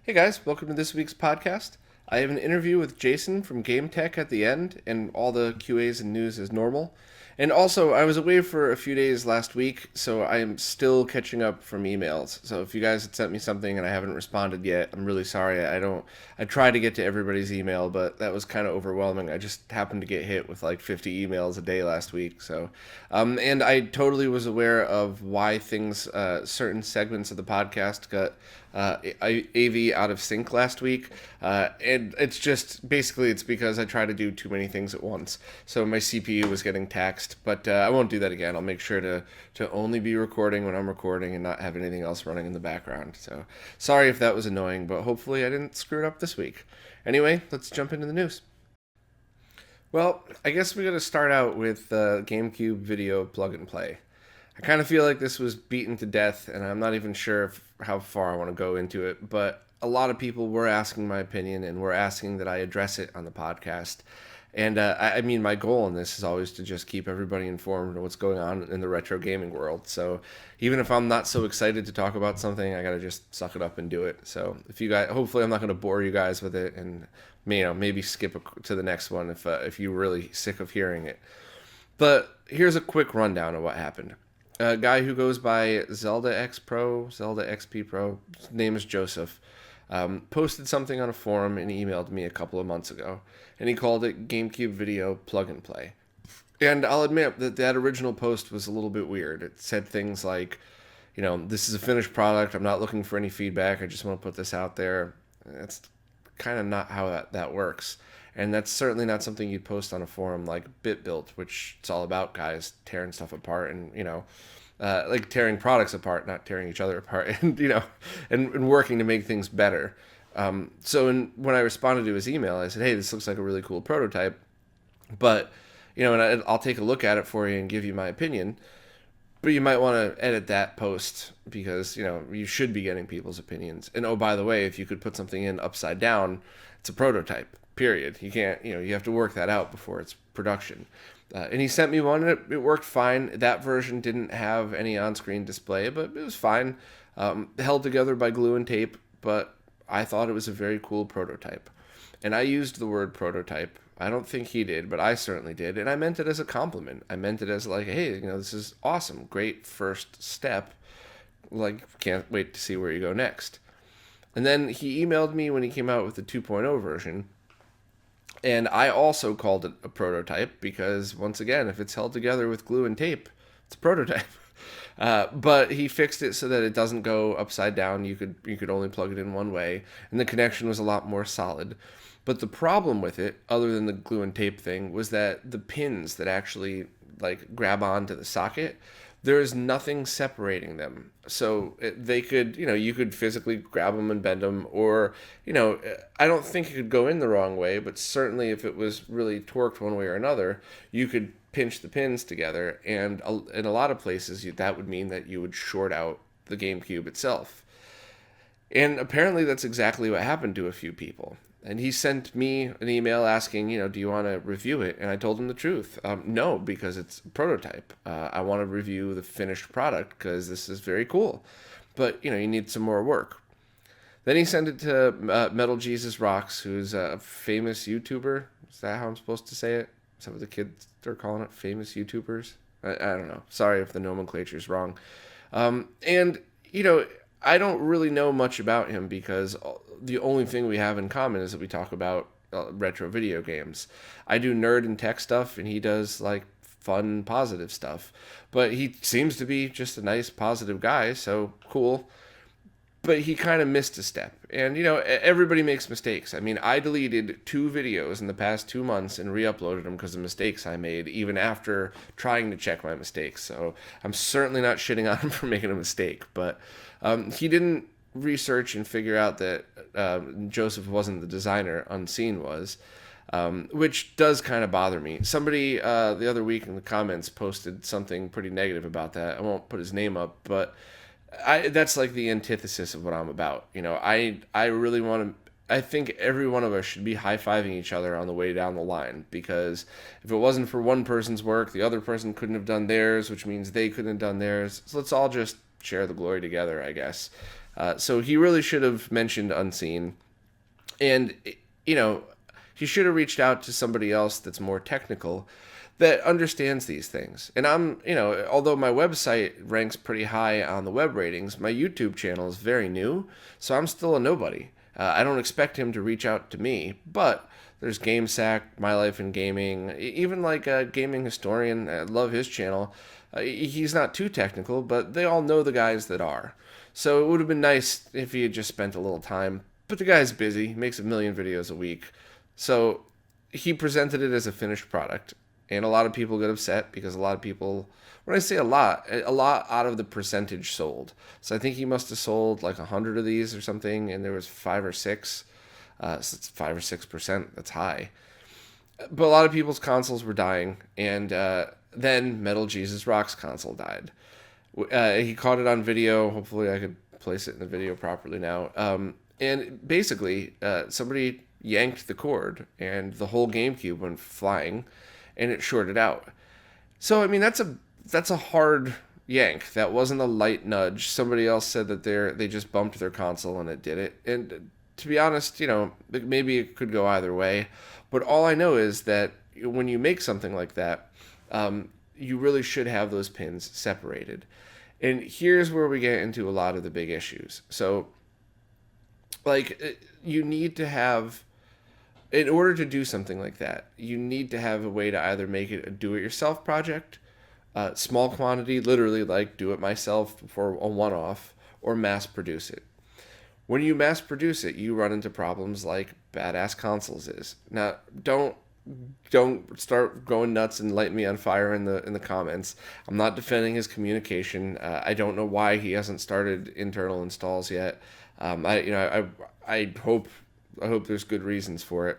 Hey guys, welcome to this week's podcast. I have an interview with Jason from Game Tech at the end, and all the QAs and news as normal. And also, I was away for a few days last week, so I am still catching up from emails. So if you guys had sent me something and I haven't responded yet, I'm really sorry. I try to get to everybody's email, but that was kind of overwhelming. I just happened to get hit with like 50 emails a day last week. And I totally was aware of why certain segments of the podcast got AV out of sync last week, and it's because I try to do too many things at once. So my CPU was getting taxed, but I won't do that again. I'll make sure to only be recording when I'm recording and not have anything else running in the background. So sorry if that was annoying, but hopefully I didn't screw it up this week. Anyway, let's jump into the news. Well, I guess we got to start out with GameCube video plug and play. I kind of feel like this was beaten to death, and I'm not even sure how far I want to go into it, but a lot of people were asking my opinion and were asking that I address it on the podcast. And I mean, my goal in this is always to just keep everybody informed of what's going on in the retro gaming world. So even if I'm not so excited to talk about something, I got to just suck it up and do it. So if you guys, hopefully I'm not going to bore you guys with it, and maybe skip to the next one if you're really sick of hearing it. But here's a quick rundown of what happened. A guy who goes by Zelda XP Pro, his name is Joseph, posted something on a forum and emailed me a couple of months ago, and he called it GameCube Video Plug and Play. And I'll admit that original post was a little bit weird. It said things like, this is a finished product, I'm not looking for any feedback, I just want to put this out there. That's kind of not how that works. And that's certainly not something you'd post on a forum like BitBuilt, which it's all about guys tearing stuff apart and, like tearing products apart, not tearing each other apart, and, and working to make things better. When I responded to his email, I said, hey, this looks like a really cool prototype, but, and I'll take a look at it for you and give you my opinion. But you might want to edit that post because, you should be getting people's opinions. And oh, by the way, if you could put something in upside down, it's a prototype, period. You can't, you have to work that out before it's production. And he sent me one, and it worked fine. That version didn't have any on-screen display, but it was fine. Held together by glue and tape, but I thought it was a very cool prototype. And I used the word prototype. I don't think he did, but I certainly did. And I meant it as a compliment. I meant it as like, hey, this is awesome. Great first step. Like, can't wait to see where you go next. And then he emailed me when he came out with the 2.0 version. And I also called it a prototype because, once again, if it's held together with glue and tape, it's a prototype. But he fixed it so that it doesn't go upside down. You could only plug it in one way, and the connection was a lot more solid. But the problem with it, other than the glue and tape thing, was that the pins that actually grab onto the socket, there is nothing separating them. So they could, you could physically grab them and bend them, or, I don't think it could go in the wrong way, but certainly if it was really torqued one way or another, you could pinch the pins together, and in a lot of places that would mean that you would short out the GameCube itself. And apparently that's exactly what happened to a few people. And he sent me an email asking, do you want to review it? And I told him the truth. No, because it's a prototype. I want to review the finished product because this is very cool. But, you need some more work. Then he sent it to Metal Jesus Rocks, who's a famous YouTuber. Is that how I'm supposed to say it? Is that what the kids are calling it? Famous YouTubers? I don't know. Sorry if the nomenclature is wrong. I don't really know much about him because the only thing we have in common is that we talk about retro video games. I do nerd and tech stuff, and he does fun, positive stuff. But he seems to be just a nice, positive guy, so cool. But he kind of missed a step. And, everybody makes mistakes. I mean, I deleted 2 videos in the past 2 months and re-uploaded them because of mistakes I made, even after trying to check my mistakes. So I'm certainly not shitting on him for making a mistake. But he didn't research and figure out that Joseph wasn't the designer, Unseen was, which does kind of bother me. Somebody the other week in the comments posted something pretty negative about that. I won't put his name up, but that's like the antithesis of what I'm about. I really want to. I think every one of us should be high-fiving each other on the way down the line, because if it wasn't for one person's work, the other person couldn't have done theirs, which means they couldn't have done theirs. So let's all just share the glory together, I guess. So he really should have mentioned Unseen. And, you know, he should have reached out to somebody else that's more technical that understands these things. And I'm, although my website ranks pretty high on the web ratings, my YouTube channel is very new, so I'm still a nobody. I don't expect him to reach out to me, but there's GameSack, My Life in Gaming, even like a gaming historian. I love his channel. He's not too technical, but they all know the guys that are. So it would have been nice if he had just spent a little time. But the guy's busy, he makes a million videos a week. So he presented it as a finished product. And a lot of people get upset because a lot of people, when I say a lot out of the percentage sold. So I think he must have sold like 100 of these or something, and there was 5 or 6. So it's 5 or 6%. That's high. But a lot of people's consoles were dying, and then Metal Jesus Rock's console died. He caught it on video. Hopefully I could place it in the video properly now. And basically, somebody yanked the cord, and the whole GameCube went flying, and it shorted out. So I mean, that's a hard yank. That wasn't a light nudge. Somebody else said that they just bumped their console and it did it. And to be honest, maybe it could go either way. But all I know is that when you make something like that, you really should have those pins separated. And here's where we get into a lot of the big issues. So, you need to have, in order to do something like that, you need to have a way to either make it a do-it-yourself project, small quantity, literally like do it myself for a one-off, or mass produce it. When you mass produce it, you run into problems like Badass Consoles is. Now, don't start going nuts and light me on fire in the comments. I'm not defending his communication. I don't know why he hasn't started internal installs yet. I hope there's good reasons for it.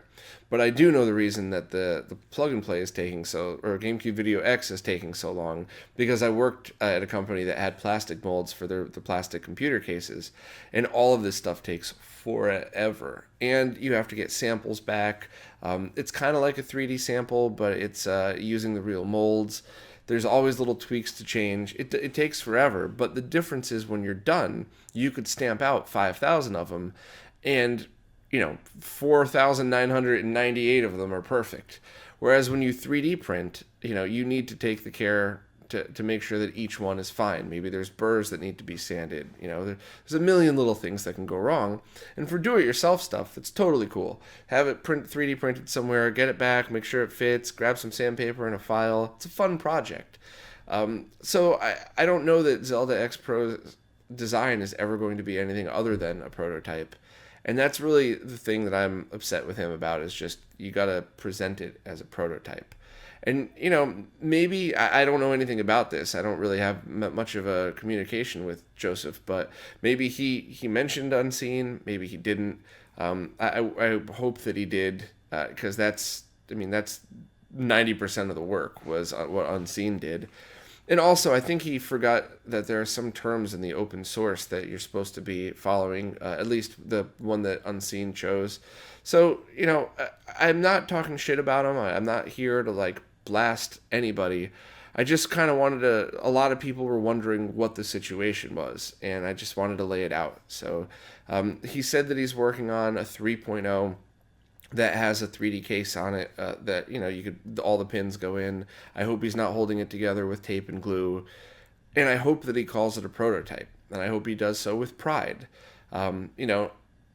But I do know the reason that the plug and play is taking or GameCube Video X is taking so long, because I worked at a company that had plastic molds for the plastic computer cases, and all of this stuff takes forever. And you have to get samples back. It's kind of like a 3D sample, but it's using the real molds. There's always little tweaks to change. It takes forever, but the difference is when you're done, you could stamp out 5,000 of them, and 4,998 of them are perfect. Whereas when you 3D print, you need to take the care to make sure that each one is fine. Maybe there's burrs that need to be sanded. There's a million little things that can go wrong. And for do-it-yourself stuff, it's totally cool. Have it 3D printed somewhere, get it back, make sure it fits, grab some sandpaper and a file. It's a fun project. So I don't know that Zelda X Pro's design is ever going to be anything other than a prototype. And that's really the thing that I'm upset with him about, is just you got to present it as a prototype. And, maybe I don't know anything about this. I don't really have much of a communication with Joseph, but maybe he mentioned Unseen. Maybe he didn't. I hope that he did, because that's 90% of the work was what Unseen did. And also, I think he forgot that there are some terms in the open source that you're supposed to be following, at least the one that Unseen chose. So, I'm not talking shit about him. I'm not here to, blast anybody. I just kind of wanted a lot of people were wondering what the situation was, and I just wanted to lay it out. So, he said that he's working on a 3.0 that has a 3D case on it, that, you could, all the pins go in. I hope he's not holding it together with tape and glue. And I hope that he calls it a prototype. And I hope he does so with pride. When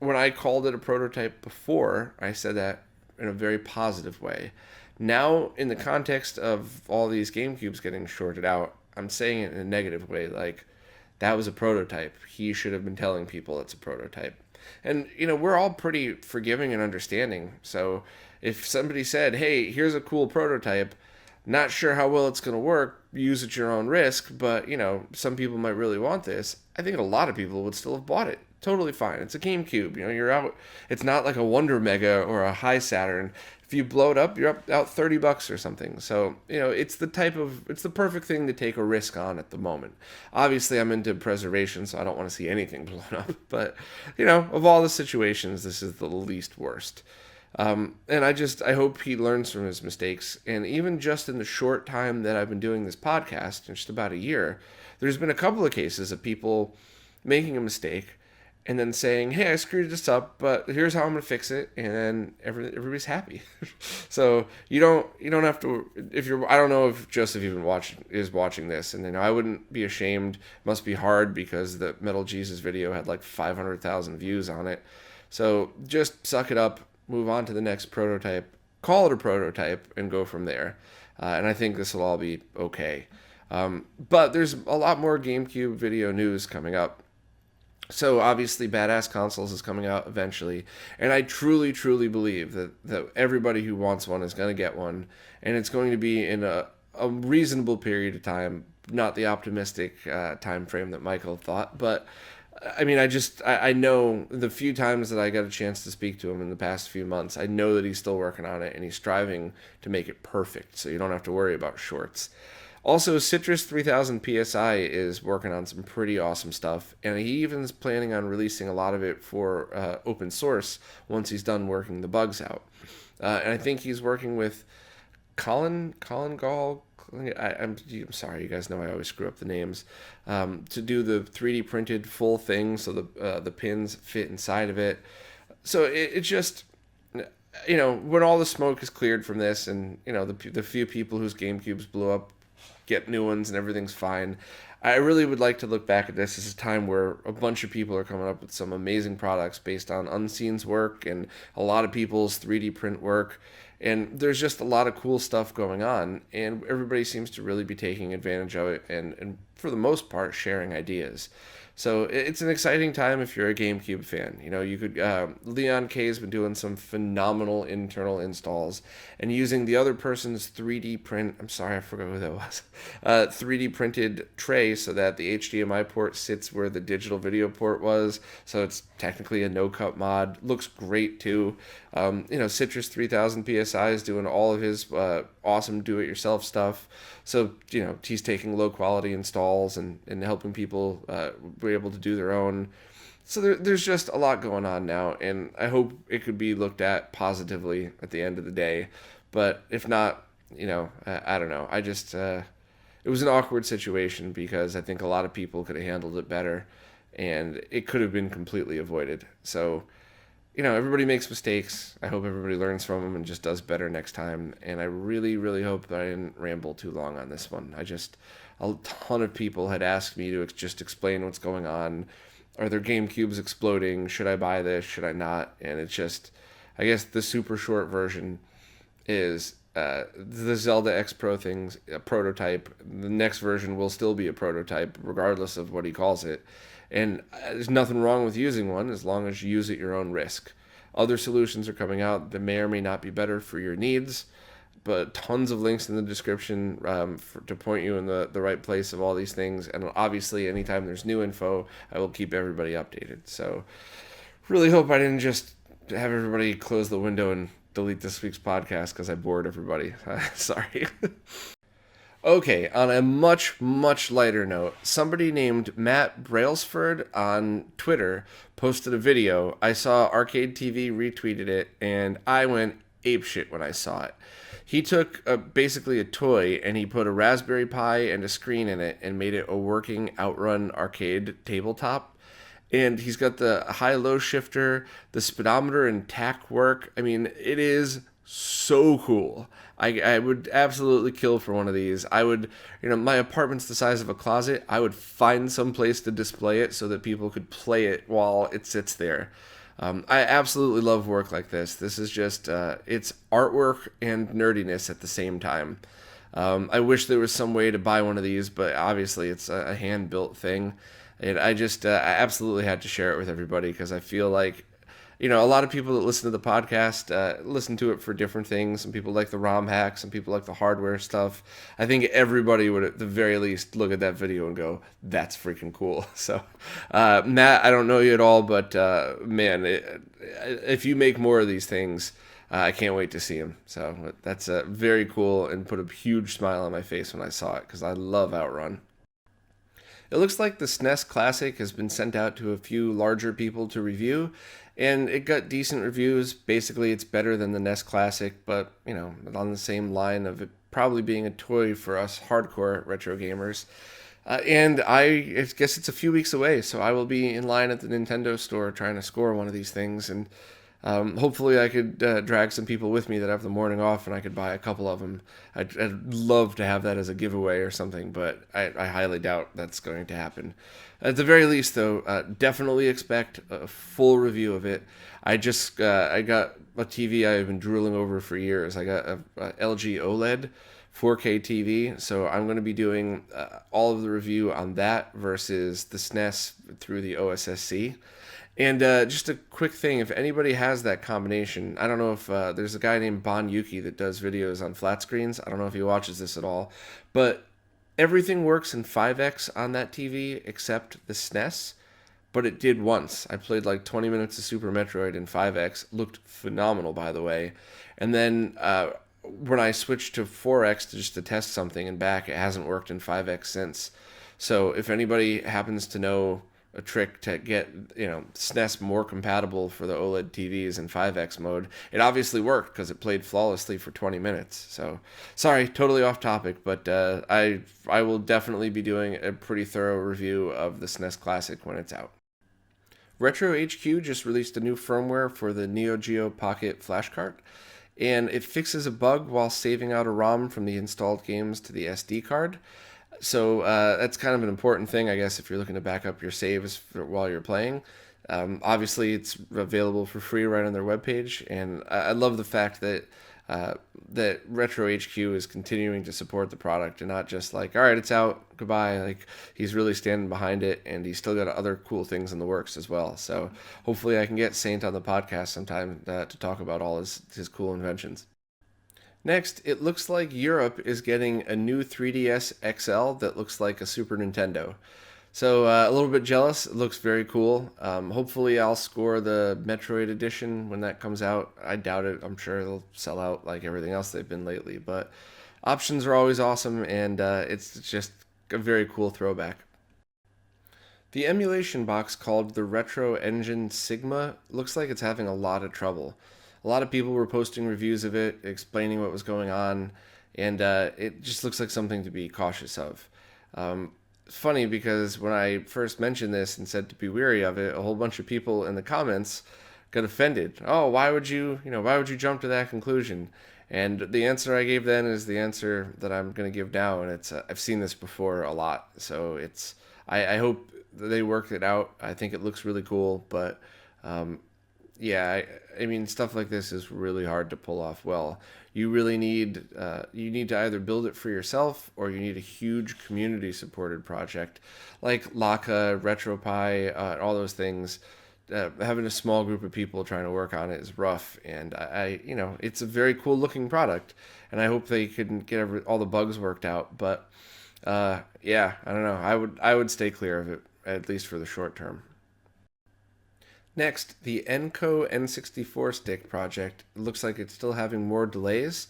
I called it a prototype before, I said that in a very positive way. Now, in the context of all these GameCubes getting shorted out, I'm saying it in a negative way. Like, that was a prototype. He should have been telling people it's a prototype. And, we're all pretty forgiving and understanding. So if somebody said, hey, here's a cool prototype, not sure how well it's going to work, use at your own risk, but, some people might really want this, I think a lot of people would still have bought it. Totally fine. It's a GameCube. You're out. It's not like a Wonder Mega or a High Saturn. If you blow it up, you're out $30 or something. So, it's the perfect thing to take a risk on at the moment. Obviously, I'm into preservation, so I don't want to see anything blown up. But, of all the situations, this is the least worst. And I hope he learns from his mistakes. And even just in the short time that I've been doing this podcast, in just about a year, there's been a couple of cases of people making a mistake, and then saying, hey, I screwed this up, but here's how I'm gonna fix it, and then everybody's happy. So you don't have to, if you're, I don't know if Joseph even is watching this, and then I wouldn't be ashamed. It must be hard because the Metal Jesus video had like 500,000 views on it. So just suck it up, move on to the next prototype, call it a prototype, and go from there. And I think this will all be okay. But there's a lot more GameCube video news coming up. So obviously Badass Consoles is coming out eventually, and I truly, truly believe that everybody who wants one is going to get one, and it's going to be in a reasonable period of time, not the optimistic time frame that Michael thought, but I mean, I know the few times that I got a chance to speak to him in the past few months, I know that he's still working on it, and he's striving to make it perfect, so you don't have to worry about shorts. Also, Citrus 3000 PSI is working on some pretty awesome stuff, and he even is planning on releasing a lot of it for open source once he's done working the bugs out. And I think he's working with Colin Gall. I'm sorry, you guys know I always screw up the names. To do the 3D printed full thing, so the pins fit inside of it. So it just, when all the smoke is cleared from this, and the few people whose GameCubes blew up get new ones and everything's fine, I really would like to look back at this as a time where a bunch of people are coming up with some amazing products based on Unseen's work and a lot of people's 3D print work. And there's just a lot of cool stuff going on, and everybody seems to really be taking advantage of it and for the most part, sharing ideas. So it's an exciting time if you're a GameCube fan. You could Leon K has been doing some phenomenal internal installs and using the other person's 3D print. I'm sorry, I forgot who that was. 3D printed tray so that the HDMI port sits where the digital video port was. So it's technically a no-cut mod. Looks great too. Citrus 3000 PSI is doing all of his awesome do-it-yourself stuff. So, he's taking low-quality installs and helping people be able to do their own. So there's just a lot going on now, and I hope it could be looked at positively at the end of the day. But if not, I don't know. I just, it was an awkward situation because I think a lot of people could have handled it better, and it could have been completely avoided. So, everybody makes mistakes. I hope everybody learns from them and just does better next time. And I really, really hope that I didn't ramble too long on this one. A ton of people had asked me to just explain what's going on. Are their GameCubes exploding? Should I buy this? Should I not? And it's just, I guess the super short version is the Zelda X Pro thing's a prototype. The next version will still be a prototype, regardless of what he calls it. And there's nothing wrong with using one as long as you use at your own risk. Other solutions are coming out that may or may not be better for your needs, but tons of links in the description to point you in the right place of all these things. And obviously, anytime there's new info, I will keep everybody updated. So really hope I didn't just have everybody close the window and delete this week's podcast because I bored everybody. Sorry. Okay, on a much, much lighter note, somebody named Matt Brailsford on Twitter posted a video. I saw Arcade TV retweeted it, and I went apeshit when I saw it. He took basically a toy, and he put a Raspberry Pi and a screen in it and made it a working Outrun arcade tabletop. And he's got the high-low shifter, the speedometer and tack work. I mean, it is so cool. I would absolutely kill for one of these. I would, my apartment's the size of a closet. I would find some place to display it so that people could play it while it sits there. I absolutely love work like this. This is just, it's artwork and nerdiness at the same time. I wish there was some way to buy one of these, but obviously it's a hand-built thing. And I absolutely had to share it with everybody because I feel like, a lot of people that listen to the podcast listen to it for different things. Some people like the ROM hacks, some people like the hardware stuff. I think everybody would, at the very least, look at that video and go, that's freaking cool. So, Matt, I don't know you at all, but man, if you make more of these things, I can't wait to see them. So that's very cool and put a huge smile on my face when I saw it because I love Outrun. It looks like the SNES Classic has been sent out to a few larger people to review, and it got decent reviews. Basically, it's better than the NES Classic, but, on the same line of it probably being a toy for us hardcore retro gamers. And I guess it's a few weeks away, so I will be in line at the Nintendo store trying to score one of these things, and hopefully I could drag some people with me that have the morning off, and I could buy a couple of them. I'd love to have that as a giveaway or something, but I highly doubt that's going to happen. At the very least, though, definitely expect a full review of it. I got a TV I've been drooling over for years. I got a LG OLED 4K TV, so I'm going to be doing all of the review on that versus the SNES through the OSSC. And just a quick thing, if anybody has that combination, I don't know if there's a guy named Bon Yuki that does videos on flat screens. I don't know if he watches this at all, but everything works in 5X on that TV except the SNES. But it did once. I played like 20 minutes of Super Metroid in 5X. Looked phenomenal, by the way. And then when I switched to 4X just to test something and back, it hasn't worked in 5X since. So if anybody happens to know a trick to get SNES more compatible for the OLED TVs in 5X mode, it obviously worked because it played flawlessly for 20 minutes. So sorry, totally off topic, but I will definitely be doing a pretty thorough review of the SNES Classic when it's out. RetroHQ just released a new firmware for the Neo Geo Pocket Flash Cart, and it fixes a bug while saving out a ROM from the installed games to the SD card. So that's kind of an important thing, I guess, if you're looking to back up your saves while you're playing. Obviously, it's available for free right on their webpage, and I love the fact that that RetroHQ is continuing to support the product and not just like, all right, it's out, goodbye. Like, he's really standing behind it, and he's still got other cool things in the works as well. So hopefully I can get Saint on the podcast sometime to talk about all his cool inventions. Next, it looks like Europe is getting a new 3DS XL that looks like a Super Nintendo. So a little bit jealous. It looks very cool. Hopefully, I'll score the Metroid edition when that comes out. I doubt it. I'm sure it'll sell out like everything else they've been lately. But options are always awesome, and it's just a very cool throwback. The emulation box called the Retro Engine Sigma looks like it's having a lot of trouble. A lot of people were posting reviews of it, explaining what was going on, and it just looks like something to be cautious of. It's funny because when I first mentioned this and said to be wary of it, a whole bunch of people in the comments got offended. Oh, why would you jump to that conclusion? And the answer I gave then is the answer that I'm going to give now, and it's I've seen this before a lot, so I hope they work it out. I think it looks really cool, but yeah, I mean, stuff like this is really hard to pull off well. You really need to either build it for yourself or you need a huge community supported project like Laka, RetroPie, all those things. Having a small group of people trying to work on it is rough, and it's a very cool looking product, and I hope they can get all the bugs worked out. But yeah, I don't know. I would stay clear of it at least for the short term. Next, the Enkko N64 stick project looks like it's still having more delays.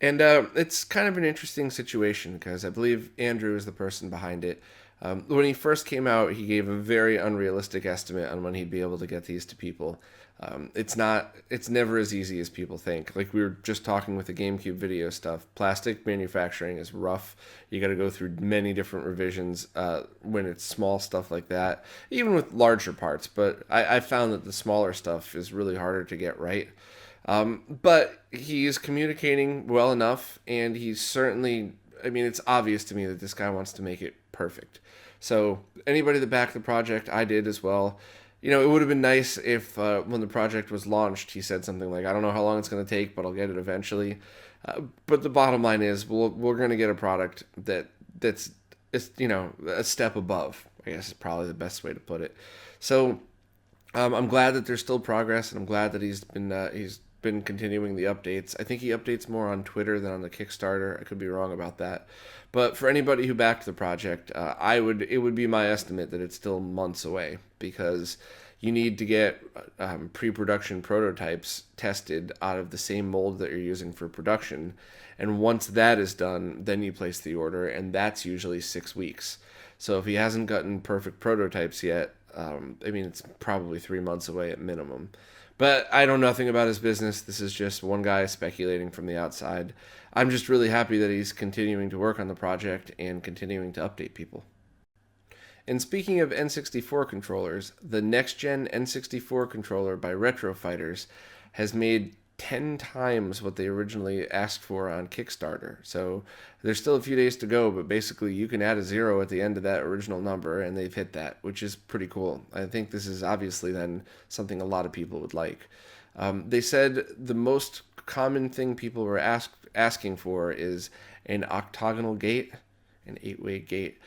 And it's kind of an interesting situation because I believe Andrew is the person behind it. When he first came out, he gave a very unrealistic estimate on when he'd be able to get these to people. It's never as easy as people think. Like we were just talking with the GameCube video stuff. Plastic manufacturing is rough. You got to go through many different revisions when it's small stuff like that, even with larger parts. But I found that the smaller stuff is really harder to get right. But he's communicating well enough, and he's certainly, I mean, it's obvious to me that this guy wants to make it perfect. So anybody that backed the project, I did as well. It would have been nice if when the project was launched, he said something like, I don't know how long it's going to take, but I'll get it eventually. But the bottom line is we're going to get a product that's a step above, I guess is probably the best way to put it. So I'm glad that there's still progress, and I'm glad that he's been continuing the updates. I think he updates more on Twitter than on the Kickstarter. I could be wrong about that. But for anybody who backed the project, it would be my estimate that it's still months away because you need to get pre-production prototypes tested out of the same mold that you're using for production. And once that is done, then you place the order, and that's usually 6 weeks. So if he hasn't gotten perfect prototypes yet, it's probably 3 months away at minimum. But I know nothing about his business. This is just one guy speculating from the outside. I'm just really happy that he's continuing to work on the project and continuing to update people. And speaking of N64 controllers, the next-gen N64 controller by Retro Fighters has made 10 times what they originally asked for on Kickstarter. So there's still a few days to go, but basically you can add a 0 at the end of that original number, and they've hit that, which is pretty cool. I think this is obviously then something a lot of people would like. They said the most common thing people were asking for is an octagonal gate, an 8-way gate.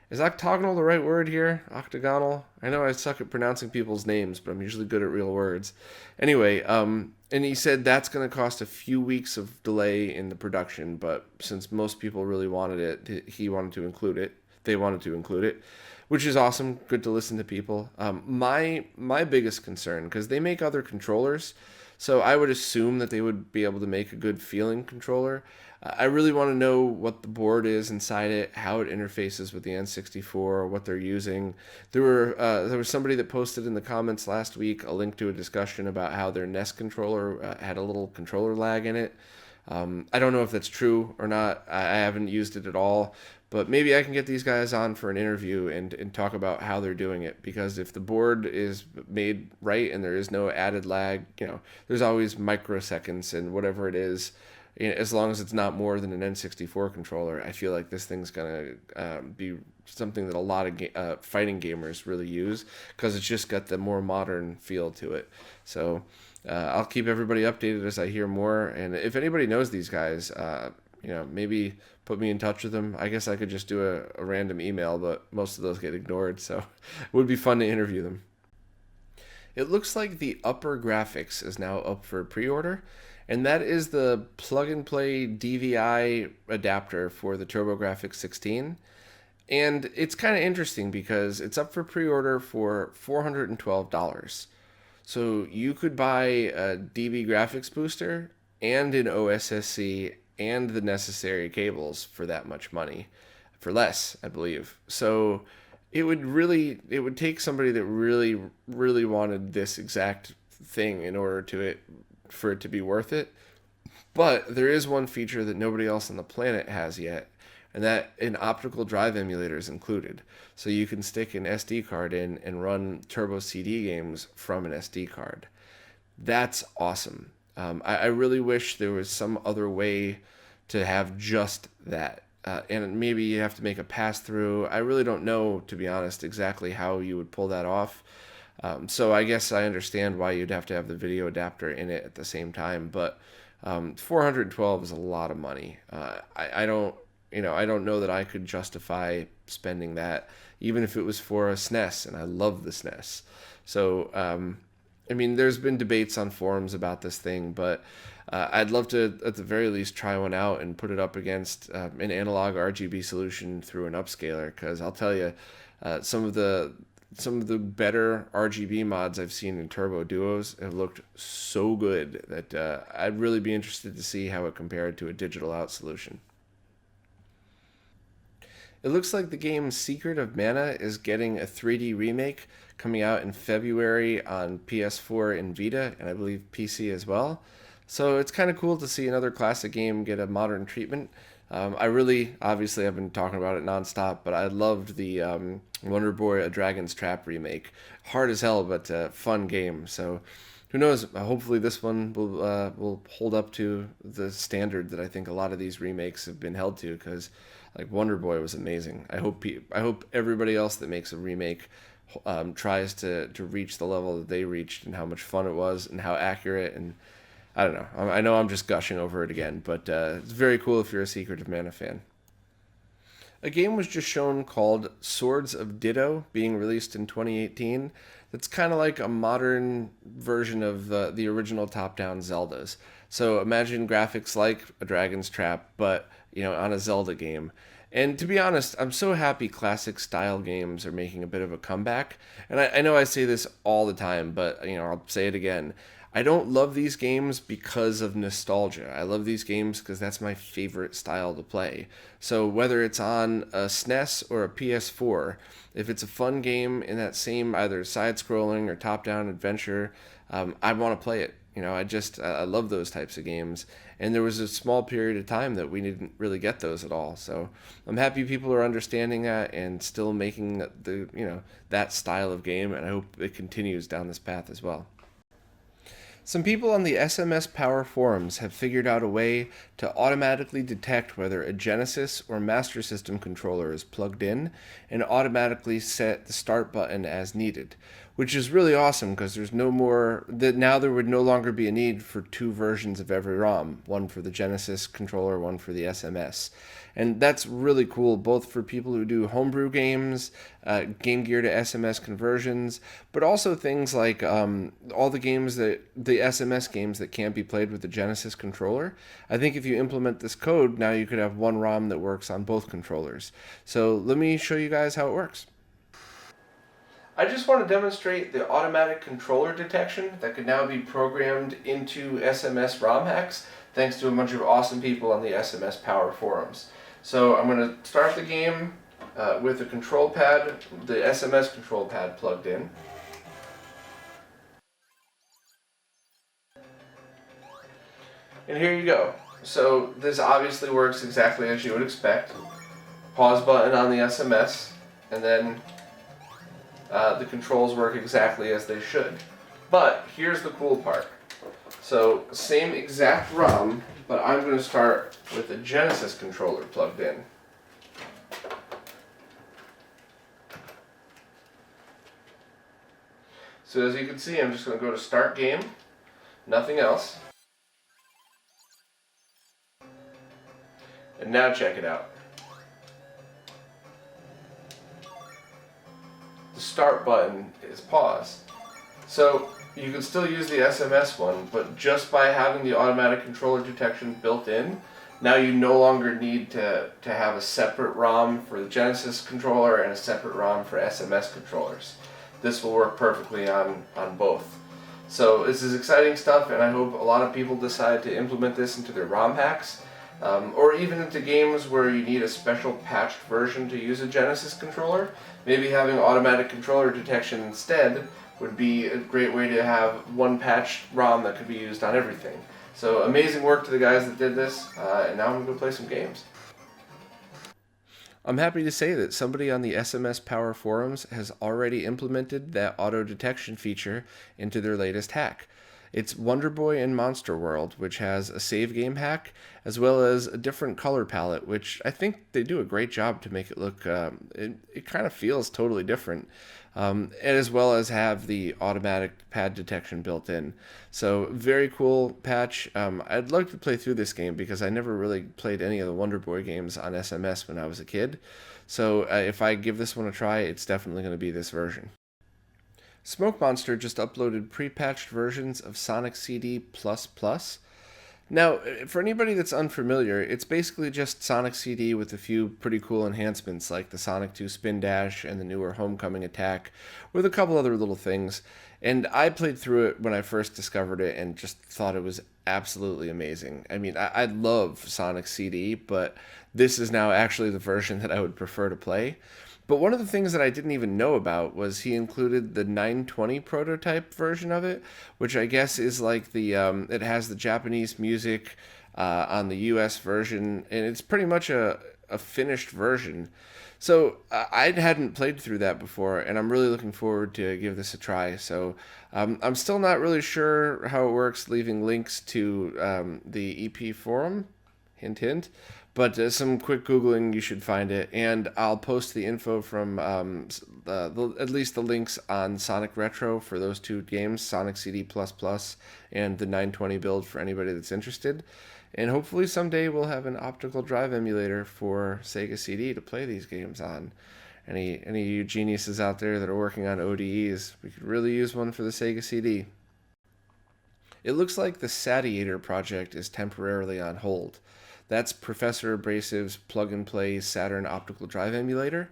Is octagonal the right word here? Octagonal? I know I suck at pronouncing people's names, but I'm usually good at real words. Anyway, and he said that's going to cost a few weeks of delay in the production, but since most people really wanted it, he wanted to include it. They wanted to include it, which is awesome. Good to listen to people. My biggest concern, because they make other controllers, so I would assume that they would be able to make a good feeling controller. I really want to know what the board is inside it, how it interfaces with the N64, what they're using. There was somebody that posted in the comments last week a link to a discussion about how their NES controller had a little controller lag in it. I don't know if that's true or not. I haven't used it at all, but maybe I can get these guys on for an interview and talk about how they're doing it, because if the board is made right and there is no added lag, there's always microseconds and whatever it is. As long as it's not more than an N64 controller, I feel like this thing's going to be something that a lot of fighting gamers really use, because it's just got the more modern feel to it. So I'll keep everybody updated as I hear more. And if anybody knows these guys, maybe put me in touch with them. I guess I could just do a random email, but most of those get ignored. So it would be fun to interview them. It looks like the upper Grafx is now up for pre-order. And that is the plug-and-play DVI adapter for the TurboGrafx 16. And it's kind of interesting because it's up for pre-order for $412. So you could buy a DB graphics booster and an OSSC and the necessary cables for that much money. For less, I believe. So it would take somebody that really, really wanted this exact thing in order for it to be worth it. But there is one feature that nobody else on the planet has yet, and that an optical drive emulator is included. So you can stick an SD card in and run Turbo CD games from an SD card. That's awesome. I really wish there was some other way to have just that. And maybe you have to make a pass-through. I really don't know, to be honest, exactly how you would pull that off. So I guess I understand why you'd have to have the video adapter in it at the same time, but $412 is a lot of money. I don't know that I could justify spending that, even if it was for a SNES, and I love the SNES. So, there's been debates on forums about this thing, but I'd love to, at the very least, try one out and put it up against an analog RGB solution through an upscaler, because I'll tell you, some of the better RGB mods I've seen in Turbo Duos have looked so good that I'd really be interested to see how it compared to a digital out solution. It looks like the game Secret of Mana is getting a 3D remake coming out in February on PS4 and Vita, and I believe PC as well. So it's kind of cool to see another classic game get a modern treatment. Obviously I've been talking about it nonstop, but I loved the Wonder Boy A Dragon's Trap remake. Hard as hell, but fun game. So who knows? Hopefully this one will hold up to the standard that I think a lot of these remakes have been held to, because like Wonder Boy was amazing. I hope everybody else that makes a remake tries to reach the level that they reached, and how much fun it was and how accurate. And I don't know. I know I'm just gushing over it again, but it's very cool if you're a Secret of Mana fan. A game was just shown called Swords of Ditto, being released in 2018. That's kind of like a modern version of the original top-down Zeldas. So imagine graphics like A Dragon's Trap, but on a Zelda game. And to be honest, I'm so happy classic style games are making a bit of a comeback. And I know I say this all the time, but I'll say it again. I don't love these games because of nostalgia. I love these games because that's my favorite style to play. So whether it's on a SNES or a PS4, if it's a fun game in that same either side-scrolling or top-down adventure, I want to play it. I love those types of games. And there was a small period of time that we didn't really get those at all. So I'm happy people are understanding that and still making that style of game. And I hope it continues down this path as well. Some people on the SMS Power forums have figured out a way to automatically detect whether a Genesis or Master System controller is plugged in and automatically set the start button as needed, which is really awesome because now there would no longer be a need for two versions of every ROM, one for the Genesis controller, one for the SMS. And that's really cool, both for people who do homebrew games, Game Gear to SMS conversions, but also things like all the SMS games that can't be played with the Genesis controller. I think if you implement this code, now you could have one ROM that works on both controllers. So let me show you guys how it works. I just want to demonstrate the automatic controller detection that could now be programmed into SMS ROM hacks, thanks to a bunch of awesome people on the SMS Power forums. So I'm going to start the game with the control pad, the SMS control pad plugged in. And here you go. So this obviously works exactly as you would expect. Pause button on the SMS, and then the controls work exactly as they should. But here's the cool part. So same exact ROM, but I'm going to start with the Genesis controller plugged in. So as you can see, I'm just going to go to Start Game, nothing else. And now check it out. The start button is pause. So you can still use the SMS one, but just by having the automatic controller detection built in, now you no longer need to have a separate ROM for the Genesis controller and a separate ROM for SMS controllers. This will work perfectly on both. So this is exciting stuff, and I hope a lot of people decide to implement this into their ROM hacks, or even into games where you need a special patched version to use a Genesis controller. Maybe having automatic controller detection instead would be a great way to have one patched ROM that could be used on everything. So amazing work to the guys that did this, and now I'm going to go play some games. I'm happy to say that somebody on the SMS Power forums has already implemented that auto detection feature into their latest hack. It's Wonder Boy in Monster World, which has a save game hack, as well as a different color palette, which I think they do a great job to make it look, it kind of feels totally different, and as well as have the automatic pad detection built in. So very cool patch. I'd like to play through this game because I never really played any of the Wonder Boy games on SMS when I was a kid. So if I give this one a try, it's definitely going to be this version. Smoke Monster just uploaded pre-patched versions of Sonic CD++. Now, for anybody that's unfamiliar, it's basically just Sonic CD with a few pretty cool enhancements like the Sonic 2 Spin Dash and the newer Homecoming Attack, with a couple other little things. And I played through it when I first discovered it and just thought it was absolutely amazing. I mean, I love Sonic CD, but this is now actually the version that I would prefer to play. But one of the things that I didn't even know about was he included the 920 prototype version of it, which I guess is like it has the Japanese music on the US version, and it's pretty much a finished version. So I hadn't played through that before, and I'm really looking forward to give this a try. So I'm still not really sure how it works, leaving links to the EP forum, hint hint. But some quick Googling, you should find it. And I'll post the info from at least the links on Sonic Retro for those two games, Sonic CD++ and the 920 build for anybody that's interested. And hopefully someday we'll have an optical drive emulator for Sega CD to play these games on. Any of you geniuses out there that are working on ODEs, we could really use one for the Sega CD. It looks like the Satiator project is temporarily on hold. That's Professor Abrasive's plug-and-play Saturn optical drive emulator.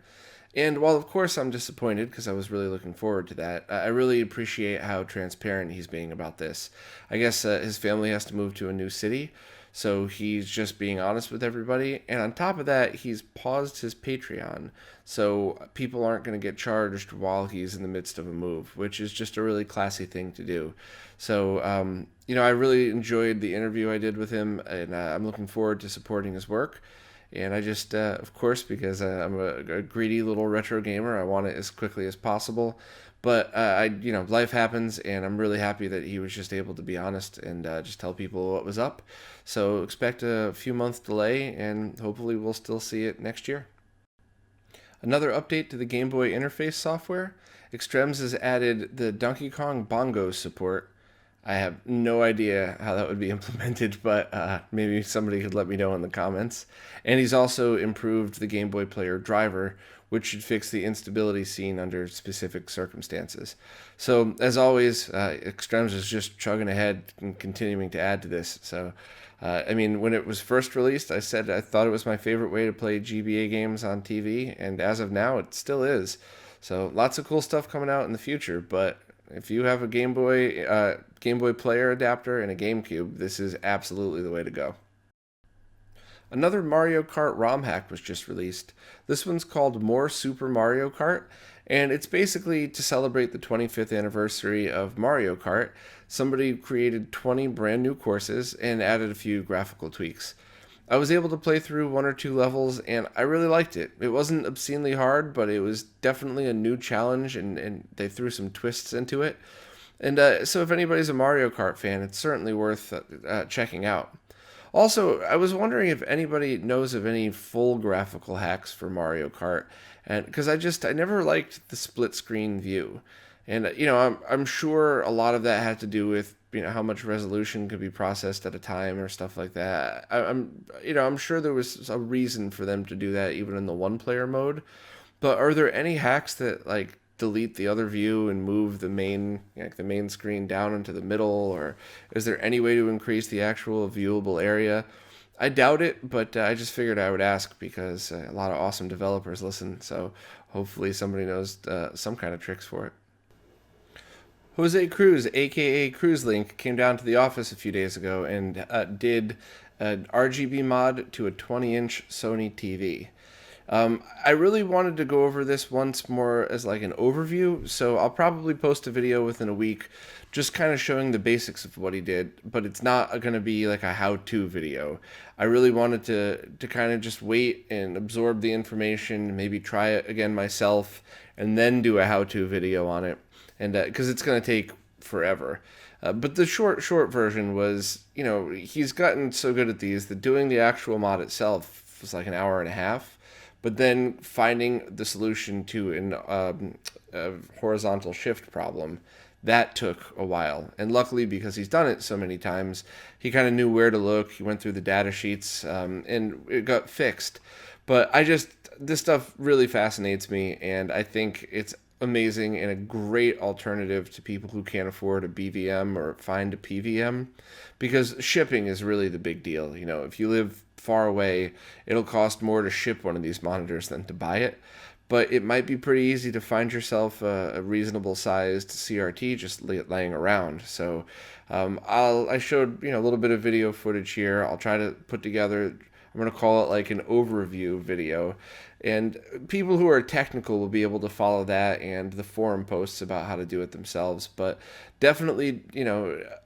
And while of course I'm disappointed because I was really looking forward to that, I really appreciate how transparent he's being about this. I guess his family has to move to a new city, So he's just being honest with everybody. And on top of that, he's paused his Patreon. So people aren't going to get charged while he's in the midst of a move, which is just a really classy thing to do. So, I really enjoyed the interview I did with him, and I'm looking forward to supporting his work. And I just, of course, because I'm a greedy little retro gamer, I want it as quickly as possible. But life happens, and I'm really happy that he was just able to be honest and just tell people what was up. So expect a few month delay, and hopefully we'll still see it next year. Another update to the Game Boy interface software. Extrems has added the Donkey Kong Bongo support. I have no idea how that would be implemented, but maybe somebody could let me know in the comments. And he's also improved the Game Boy Player driver, which should fix the instability seen under specific circumstances. So, as always, Extrems is just chugging ahead and continuing to add to this. So, when it was first released, I said I thought it was my favorite way to play GBA games on TV, and as of now, it still is. So, lots of cool stuff coming out in the future, but if you have a Game Boy Player adapter and a GameCube, this is absolutely the way to go. Another Mario Kart ROM hack was just released. This one's called More Super Mario Kart, and it's basically to celebrate the 25th anniversary of Mario Kart. Somebody created 20 brand new courses and added a few graphical tweaks. I was able to play through 1 or 2 levels, and I really liked it. It wasn't obscenely hard, but it was definitely a new challenge, and they threw some twists into it. And so if anybody's a Mario Kart fan, it's certainly worth checking out. Also, I was wondering if anybody knows of any full graphical hacks for Mario Kart, and because I never liked the split screen view, and I'm sure a lot of that had to do with how much resolution could be processed at a time or stuff like that. I'm sure there was a reason for them to do that even in the one player mode, but are there any hacks that delete the other view and move the main screen down into the middle, or is there any way to increase the actual viewable area? I doubt it, but I just figured I would ask because a lot of awesome developers listen, so hopefully somebody knows some kind of tricks for it. Jose Cruz, aka CruzLink, came down to the office a few days ago and did an RGB mod to a 20-inch Sony TV. I really wanted to go over this once more as an overview, so I'll probably post a video within a week just kind of showing the basics of what he did, but it's not going to be a how-to video. I really wanted to kind of just wait and absorb the information, maybe try it again myself, and then do a how-to video on it, and because it's going to take forever. But the short version was, he's gotten so good at these that doing the actual mod itself was an hour and a half. But then finding the solution to a horizontal shift problem, that took a while. And luckily, because he's done it so many times, he kind of knew where to look. He went through the data sheets, and it got fixed. But this stuff really fascinates me, and I think it's amazing and a great alternative to people who can't afford a BVM or find a PVM, because shipping is really the big deal. If you live far away, it'll cost more to ship one of these monitors than to buy it, but it might be pretty easy to find yourself a reasonable sized CRT just laying around. So I showed a little bit of video footage here. I'll try to put together, I'm going to call it an overview video, and people who are technical will be able to follow that and the forum posts about how to do it themselves. But definitely,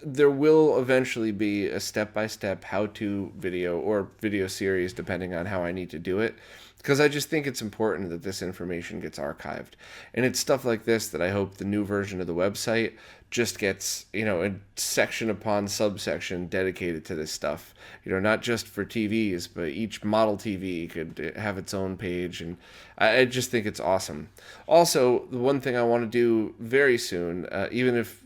there will eventually be a step-by-step how-to video or video series, depending on how I need to do it, because I just think it's important that this information gets archived. And it's stuff like this that I hope the new version of the website just gets, a section upon subsection dedicated to this stuff. Not just for TVs, but each model TV could have its own page, and I just think it's awesome. Also, the one thing I want to do very soon, even if,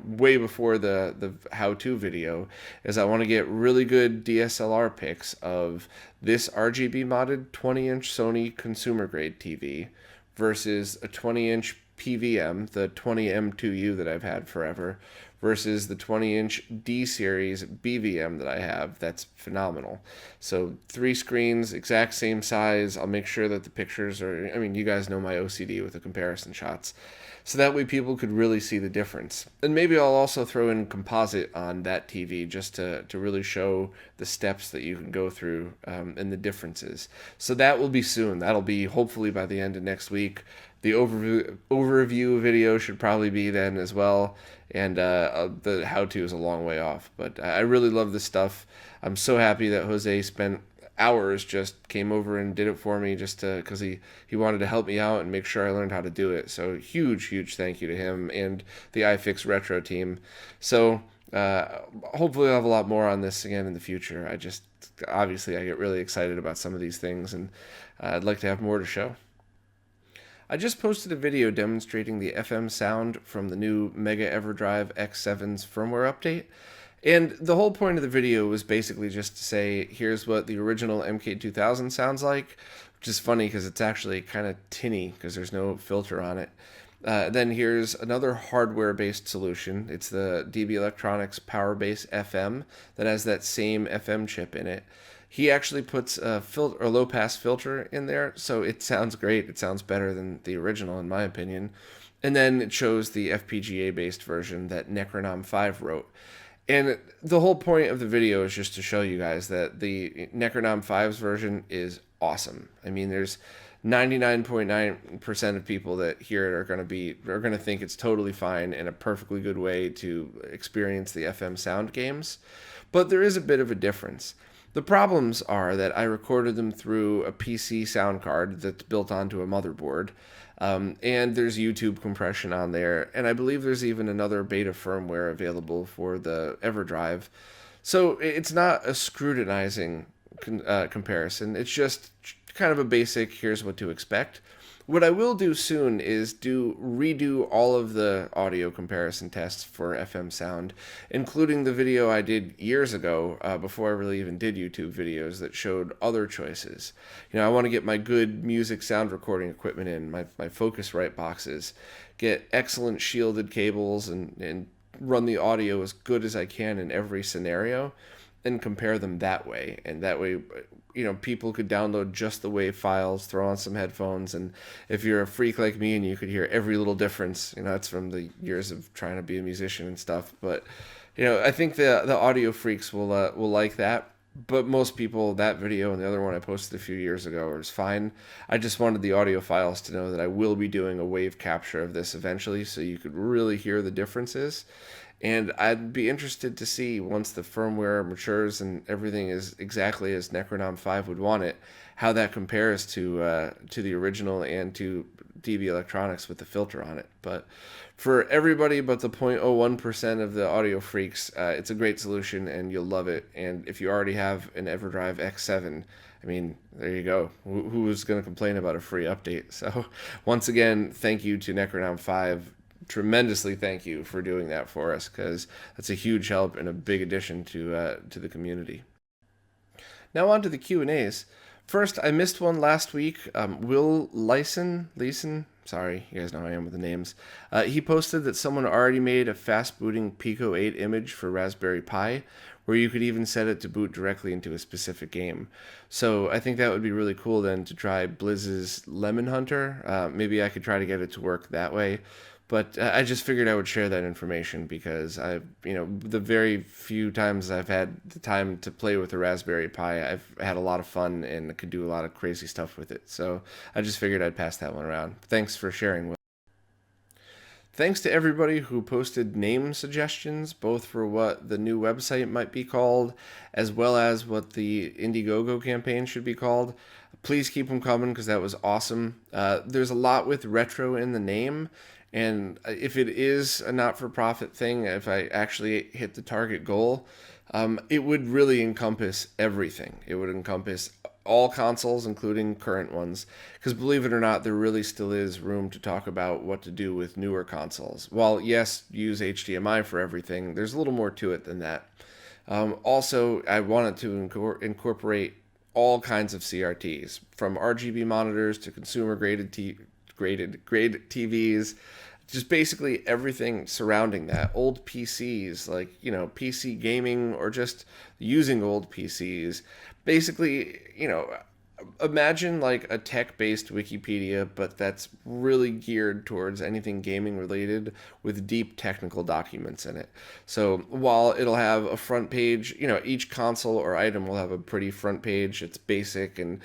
way before the how-to video, is I want to get really good DSLR pics of this RGB modded 20-inch Sony consumer-grade TV versus a 20-inch PVM, the 20M2U that I've had forever, versus the 20-inch D series BVM that I have. That's phenomenal. So 3 screens, exact same size. I'll make sure that the pictures are, I mean, you guys know my OCD with the comparison shots. So that way people could really see the difference. And maybe I'll also throw in composite on that TV just to really show the steps that you can go through and the differences. So that will be soon. That'll be hopefully by the end of next week. The overview video should probably be then as well. And the how-to is a long way off. But I really love this stuff. I'm so happy that Jose spent hours, just came over and did it for me just because he wanted to help me out and make sure I learned how to do it. So huge thank you to him and the iFix Retro team. So hopefully I'll have a lot more on this again in the future. Obviously I get really excited about some of these things, and I'd like to have more to show. I just posted a video demonstrating the FM sound from the new Mega EverDrive X7's firmware update. And the whole point of the video was basically just to say, here's what the original MK2000 sounds like, which is funny because it's actually kind of tinny because there's no filter on it. Then here's another hardware-based solution. It's the DB Electronics PowerBase FM that has that same FM chip in it. He actually puts a low-pass filter in there, so it sounds great. It sounds better than the original, in my opinion. And then it shows the FPGA-based version that Necronom 5 wrote. And the whole point of the video is just to show you guys that the Necronom 5's version is awesome. I mean, there's 99.9% of people that hear it are going to think it's totally fine and a perfectly good way to experience the FM sound games. But there is a bit of a difference. The problems are that I recorded them through a PC sound card that's built onto a motherboard. And there's YouTube compression on there, and I believe there's even another beta firmware available for the EverDrive. So it's not a scrutinizing comparison. It's just kind of a basic, here's what to expect. What I will do soon is redo all of the audio comparison tests for FM sound, including the video I did years ago, before I really even did YouTube videos that showed other choices. You know, I want to get my good music sound recording equipment in, my Focusrite boxes, get excellent shielded cables, and run the audio as good as I can in every scenario, and compare them that way. And that way, you know, people could download just the WAV files, throw on some headphones, and if you're a freak like me and you could hear every little difference, you know, that's from the years of trying to be a musician and stuff. But, you know, I think the audio freaks will like that. But most people, that video and the other one I posted a few years ago was fine. I just wanted the audio files to know that I will be doing a wave capture of this eventually, so you could really hear the differences. And I'd be interested to see, once the firmware matures and everything is exactly as Necronom 5 would want it, how that compares to the original and to DB Electronics with the filter on it. But for everybody but the 0.01% of the audio freaks, it's a great solution and you'll love it. And if you already have an EverDrive X7, I mean, there you go. Who's going to complain about a free update? So once again, thank you to Necronom 5. Tremendously thank you for doing that for us, because that's a huge help and a big addition to the community. Now on to the Q&As. First, I missed one last week. Will Leisen, sorry, you guys know how I am with the names. He posted that someone already made a fast booting Pico 8 image for Raspberry Pi, where you could even set it to boot directly into a specific game. So I think that would be really cool then to try Blizz's Lemon Hunter. Maybe I could try to get it to work that way. But I just figured I would share that information because the very few times I've had the time to play with the Raspberry Pi, I've had a lot of fun and could do a lot of crazy stuff with it. So I just figured I'd pass that one around. Thanks for sharing. Thanks to everybody who posted name suggestions, both for what the new website might be called, as well as what the Indiegogo campaign should be called. Please keep them coming because that was awesome. There's a lot with retro in the name. And if it is a not-for-profit thing, if I actually hit the target goal, it would really encompass everything. It would encompass all consoles, including current ones. Because believe it or not, there really still is room to talk about what to do with newer consoles. While, yes, use HDMI for everything, there's a little more to it than that. Also, I wanted to incorporate all kinds of CRTs, from RGB monitors to consumer-graded TVs, just basically everything surrounding that. Old PCs, like, PC gaming or just using old PCs. Basically, imagine like a tech-based Wikipedia, but that's really geared towards anything gaming related with deep technical documents in it. So while it'll have a front page, each console or item will have a pretty front page. It's basic and,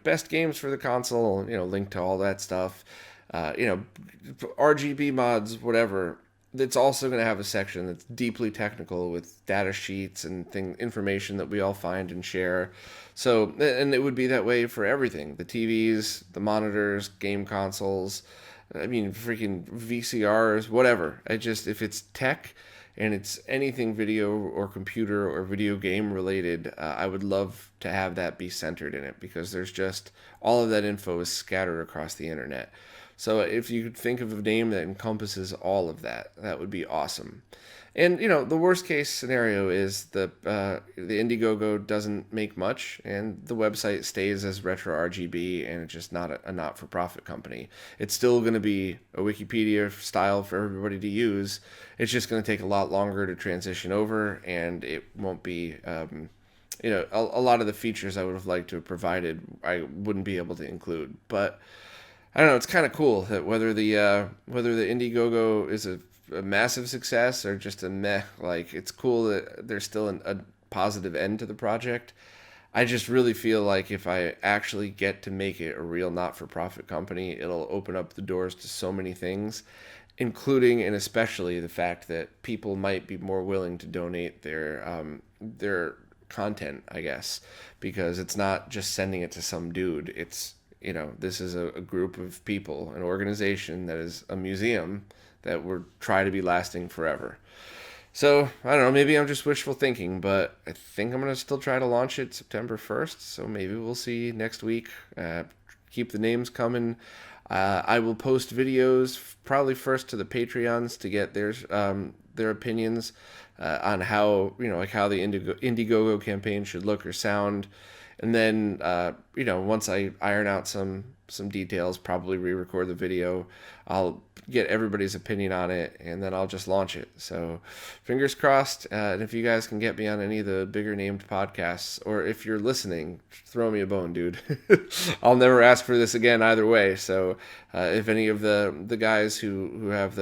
best games for the console, link to all that stuff. RGB mods, whatever. It's also going to have a section that's deeply technical with data sheets and information that we all find and share. So, and it would be that way for everything: the TVs, the monitors, game consoles. I mean, freaking VCRs, whatever. If it's tech and it's anything video or computer or video game related, I would love to have that be centered in it, because there's just all of that info is scattered across the internet. So if you could think of a name that encompasses all of that, that would be awesome. And the worst case scenario is the Indiegogo doesn't make much, and the website stays as RetroRGB, and it's just not a not-for-profit company. It's still going to be a Wikipedia style for everybody to use. It's just going to take a lot longer to transition over, and it won't be. A lot of the features I would have liked to have provided, I wouldn't be able to include, but. I don't know. It's kind of cool that whether the Indiegogo is a massive success or just a meh, like, it's cool that there's still a positive end to the project. I just really feel like if I actually get to make it a real not-for-profit company, it'll open up the doors to so many things, including and especially the fact that people might be more willing to donate their content, I guess, because it's not just sending it to some dude. It's this is a group of people, an organization that is a museum that will try to be lasting forever. So, I don't know, maybe I'm just wishful thinking, but I think I'm going to still try to launch it September 1st, so maybe we'll see next week. Keep the names coming. I will post videos, probably first to the Patreons to get their opinions on how, how the Indiegogo campaign should look or sound. And then, once I iron out some details, probably re-record the video, I'll get everybody's opinion on it, and then I'll just launch it. So, fingers crossed. And if you guys can get me on any of the bigger named podcasts, or if you're listening, throw me a bone, dude. I'll never ask for this again either way. So, if any of the guys who have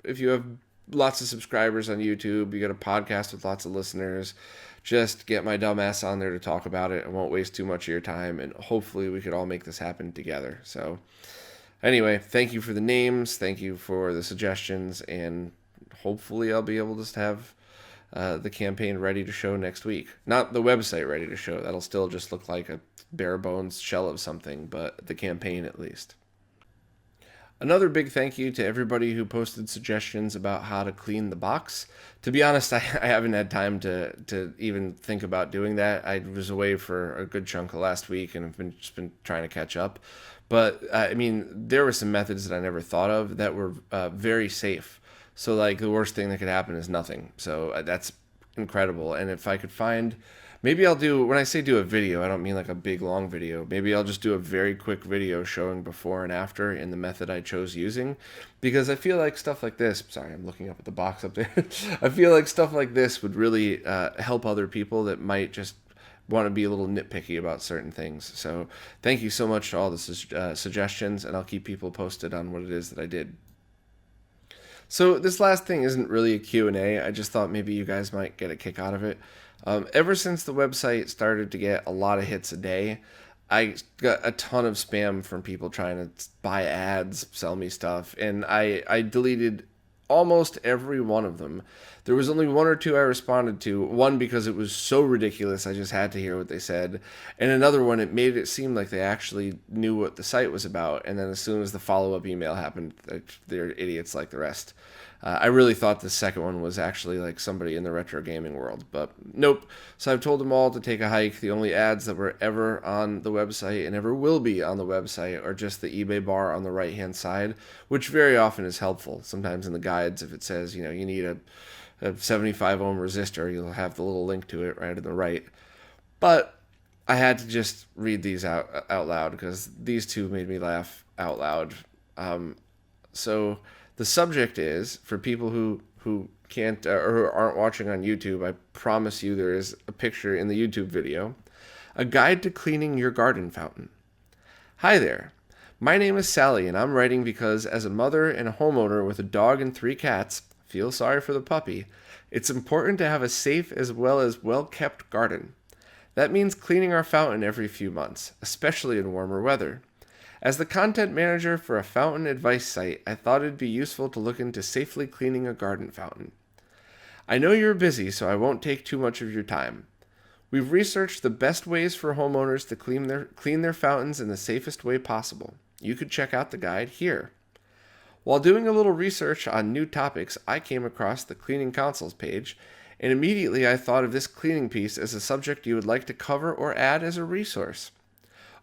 if you have lots of subscribers on YouTube, you got a podcast with lots of listeners, just get my dumb ass on there to talk about it. I won't waste too much of your time, and hopefully we could all make this happen together. So anyway, thank you for the names, thank you for the suggestions, and hopefully I'll be able to just have the campaign ready to show next week. Not the website ready to show. That'll still just look like a bare bones shell of something, but the campaign at least. Another big thank you to everybody who posted suggestions about how to clean the box. To be honest, I haven't had time to even think about doing that. I was away for a good chunk of last week and have just been trying to catch up. But, I mean, there were some methods that I never thought of that were very safe. So, like, the worst thing that could happen is nothing. So that's incredible. And if I could find... Maybe I'll do, when I say do a video, I don't mean like a big long video. Maybe I'll just do a very quick video showing before and after in the method I chose using. Because I feel like stuff like this, sorry, I'm looking up at the box up there. I feel like stuff like this would really help other people that might just want to be a little nitpicky about certain things. So thank you so much to all the suggestions, and I'll keep people posted on what it is that I did. So this last thing isn't really a Q&A. I just thought maybe you guys might get a kick out of it. Ever since the website started to get a lot of hits a day, I got a ton of spam from people trying to buy ads, sell me stuff, and I deleted almost every one of them. There was only one or two I responded to, one because it was so ridiculous I just had to hear what they said, and another one, it made it seem like they actually knew what the site was about, and then as soon as the follow-up email happened, they're idiots like the rest. I really thought the second one was actually like somebody in the retro gaming world, but nope. So I've told them all to take a hike. The only ads that were ever on the website and ever will be on the website are just the eBay bar on the right-hand side, which very often is helpful. Sometimes in the guides, if it says, you need a 75 ohm resistor, you'll have the little link to it right on the right. But I had to just read these out loud because these two made me laugh out loud. So The subject is, for people who can't or aren't watching on YouTube, I promise you there is a picture in the YouTube video, a guide to cleaning your garden fountain. Hi there. My name is Sally, and I'm writing because as a mother and a homeowner with a dog and 3 cats, feel sorry for the puppy, it's important to have a safe as well as well-kept garden. That means cleaning our fountain every few months, especially in warmer weather. As the content manager for a fountain advice site, I thought it'd be useful to look into safely cleaning a garden fountain. I know you're busy, so I won't take too much of your time. We've researched the best ways for homeowners to clean their fountains in the safest way possible. You could check out the guide here. While doing a little research on new topics, I came across the Cleaning Consoles page, and immediately I thought of this cleaning piece as a subject you would like to cover or add as a resource.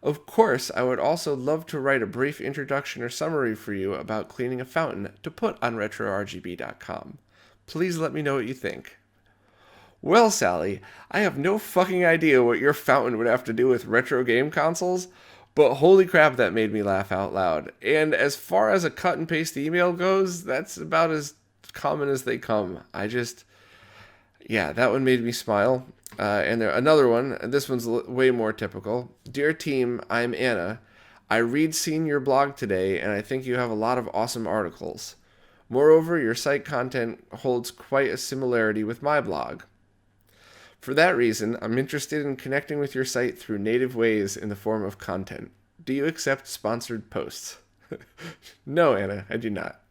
Of course, I would also love to write a brief introduction or summary for you about cleaning a fountain to put on RetroRGB.com. Please let me know what you think. Well, Sally, I have no fucking idea what your fountain would have to do with retro game consoles, but holy crap, that made me laugh out loud. And as far as a cut and paste email goes, that's about as common as they come. That one made me smile. And another one, this one's way more typical. Dear team, I'm Anna. I seen your blog today, and I think you have a lot of awesome articles. Moreover, your site content holds quite a similarity with my blog. For that reason, I'm interested in connecting with your site through native ways in the form of content. Do you accept sponsored posts? No, Anna, I do not.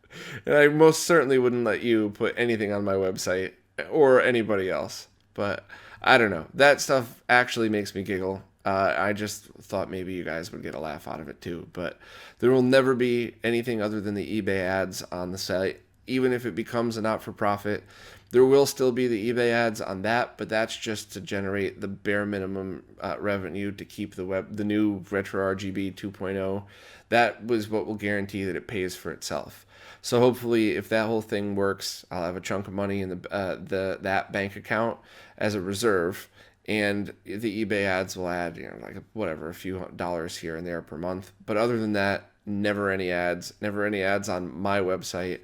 And I most certainly wouldn't let you put anything on my website, or anybody else. But I don't know. That stuff actually makes me giggle. I just thought maybe you guys would get a laugh out of it too. But there will never be anything other than the eBay ads on the site. Even if it becomes a not-for-profit, there will still be the eBay ads on that, but that's just to generate the bare minimum revenue to keep the new RetroRGB 2.0. That was what will guarantee that it pays for itself. So hopefully, if that whole thing works, I'll have a chunk of money in that bank account as a reserve, and the eBay ads will add, a few dollars here and there per month. But other than that, never any ads on my website.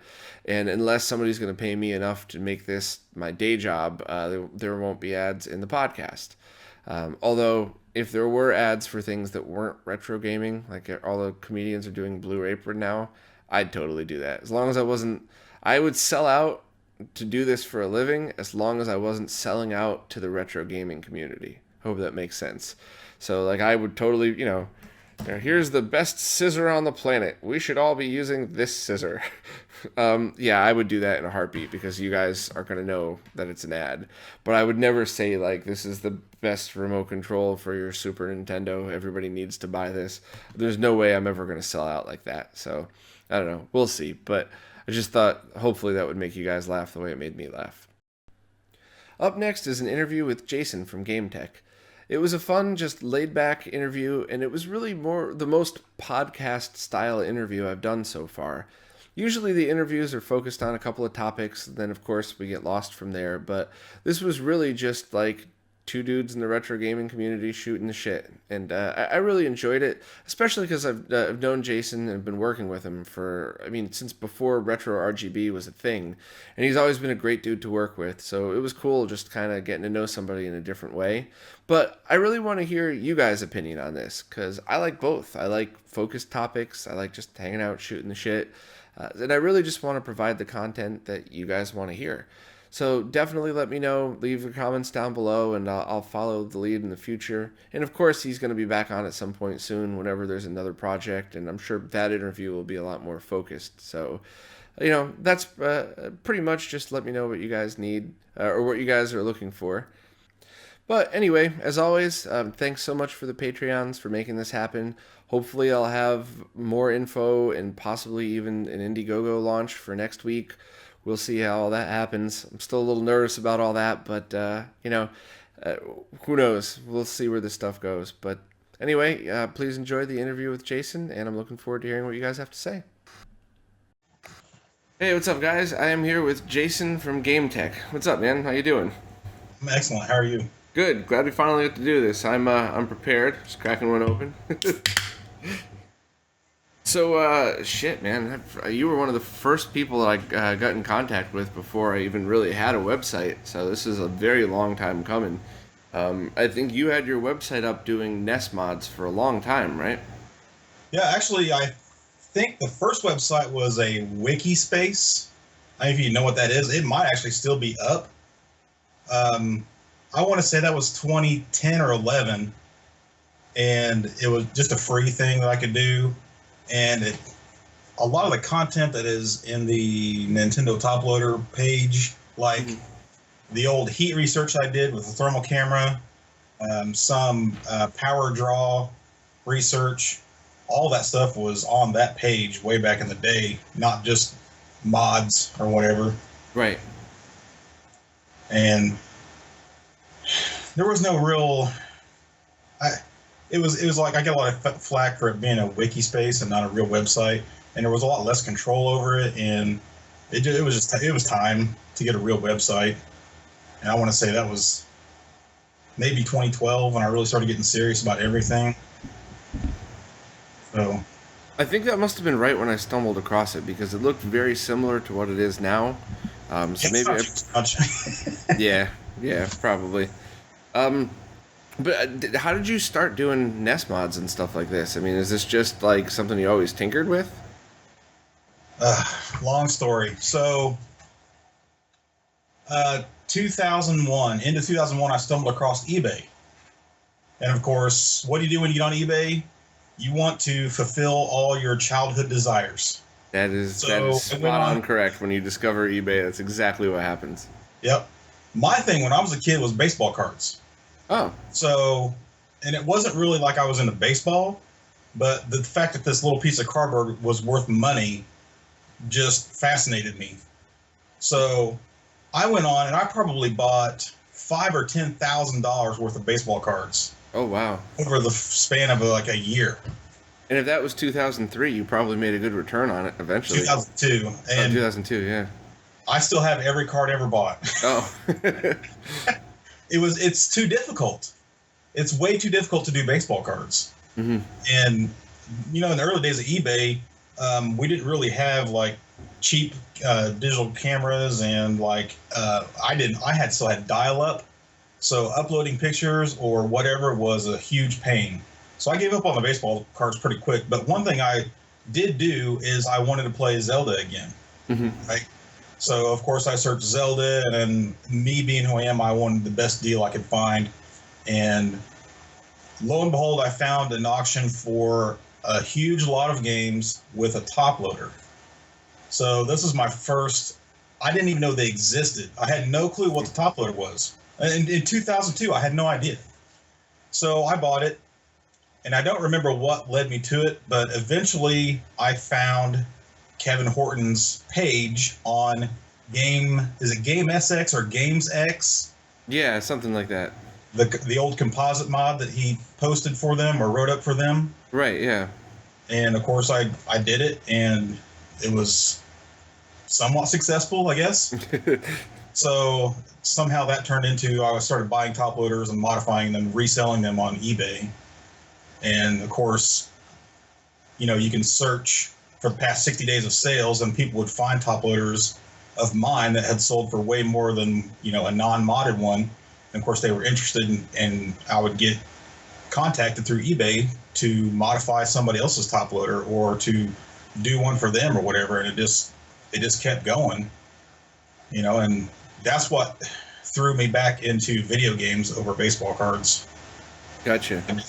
And unless somebody's going to pay me enough to make this my day job, there won't be ads in the podcast. Although, if there were ads for things that weren't retro gaming, like all the comedians are doing Blue Apron now, I'd totally do that. As long as I would sell out to do this for a living, as long as I wasn't selling out to the retro gaming community. Hope that makes sense. So, I would totally, here's the best scissor on the planet. We should all be using this scissor. I would do that in a heartbeat because you guys are going to know that it's an ad. But I would never say, this is the best remote control for your Super Nintendo. Everybody needs to buy this. There's no way I'm ever going to sell out like that. So, I don't know. We'll see. But I just thought hopefully that would make you guys laugh the way it made me laugh. Up next is an interview with Jason from GameTech. It was a fun, just laid-back interview, and it was really the most podcast-style interview I've done so far. Usually the interviews are focused on a couple of topics, then of course we get lost from there, but this was really just two dudes in the retro gaming community shooting the shit, and I really enjoyed it, especially because I've known Jason and been working with him since before RetroRGB was a thing, and he's always been a great dude to work with, so it was cool just kind of getting to know somebody in a different way. But I really want to hear you guys' opinion on this, because I like both. I like focused topics, I like just hanging out, shooting the shit, and I really just want to provide the content that you guys want to hear. So definitely let me know, leave your comments down below, and I'll follow the lead in the future. And of course, he's going to be back on at some point soon whenever there's another project, and I'm sure that interview will be a lot more focused. So, that's pretty much just let me know what you guys need, or what you guys are looking for. But anyway, as always, thanks so much for the Patreons for making this happen. Hopefully I'll have more info and possibly even an Indiegogo launch for next week. We'll see how all that happens. I'm still a little nervous about all that, but, who knows? We'll see where this stuff goes. But anyway, please enjoy the interview with Jason, and I'm looking forward to hearing what you guys have to say. Hey, what's up, guys? I am here with Jason from GameTech. What's up, man? How you doing? I'm excellent. How are you? Good. Glad we finally get to do this. I'm prepared. Just cracking one open. So, shit, man, you were one of the first people that I got in contact with before I even really had a website. So this is a very long time coming. I think you had your website up doing NES mods for a long time, right? Yeah, actually, I think the first website was a wiki space. I don't know if you know what that is. It might actually still be up. I want to say that was 2010 or 11, and it was just a free thing that I could do. And a lot of the content that is in the Nintendo Top Loader page, like the old heat research I did with the thermal camera, some power draw research, all that stuff was on that page way back in the day, not just mods or whatever. Right. And there was no real. It was like I get a lot of flack for it being a wiki space and not a real website, and there was a lot less control over it, and it was time to get a real website. And I want to say that was maybe 2012 when I really started getting serious about everything. So I think that must have been right when I stumbled across it because it looked very similar to what it is now. So maybe yeah, probably. But how did you start doing NES mods and stuff like this? I mean, is this just like something you always tinkered with? Long story. So, 2001, into 2001, I stumbled across eBay. And of course, what do you do when you get on eBay? You want to fulfill all your childhood desires. That is spot on correct. When you discover eBay, that's exactly what happens. Yep. My thing when I was a kid was baseball cards. Oh. So, and it wasn't really like I was into baseball, but the fact that this little piece of cardboard was worth money just fascinated me. So I went on and I probably bought $5,000 or $10,000 worth of baseball cards. Oh, wow. Over the span of like a year. And if that was 2003, you probably made a good return on it eventually. 2002. And 2002, yeah. I still have every card ever bought. Oh. It's too difficult. It's way too difficult to do baseball cards. Mm-hmm. And, in the early days of eBay, we didn't really have like cheap digital cameras, and like I still had dial-up. So uploading pictures or whatever was a huge pain. So I gave up on the baseball cards pretty quick. But one thing I did do is I wanted to play Zelda again. Mm-hmm. Right? So, of course, I searched Zelda, and me being who I am, I wanted the best deal I could find. And lo and behold, I found an auction for a huge lot of games with a top loader. So this is my first. I didn't even know they existed. I had no clue what the top loader was. And in 2002, I had no idea. So I bought it, and I don't remember what led me to it, but eventually I found Kevin Horton's page on is it Game SX or Games X? Yeah, something like that. The old composite mod that he posted for them or wrote up for them. Right, yeah. And of course I did it, and it was somewhat successful, I guess. So somehow that turned into I started buying top loaders and modifying them, reselling them on eBay. And of course, you can search for the past 60 days of sales, and people would find top loaders of mine that had sold for way more than, a non-modded one. And of course, they were interested and I would get contacted through eBay to modify somebody else's top loader or to do one for them or whatever. And it just kept going, and that's what threw me back into video games over baseball cards. Gotcha. And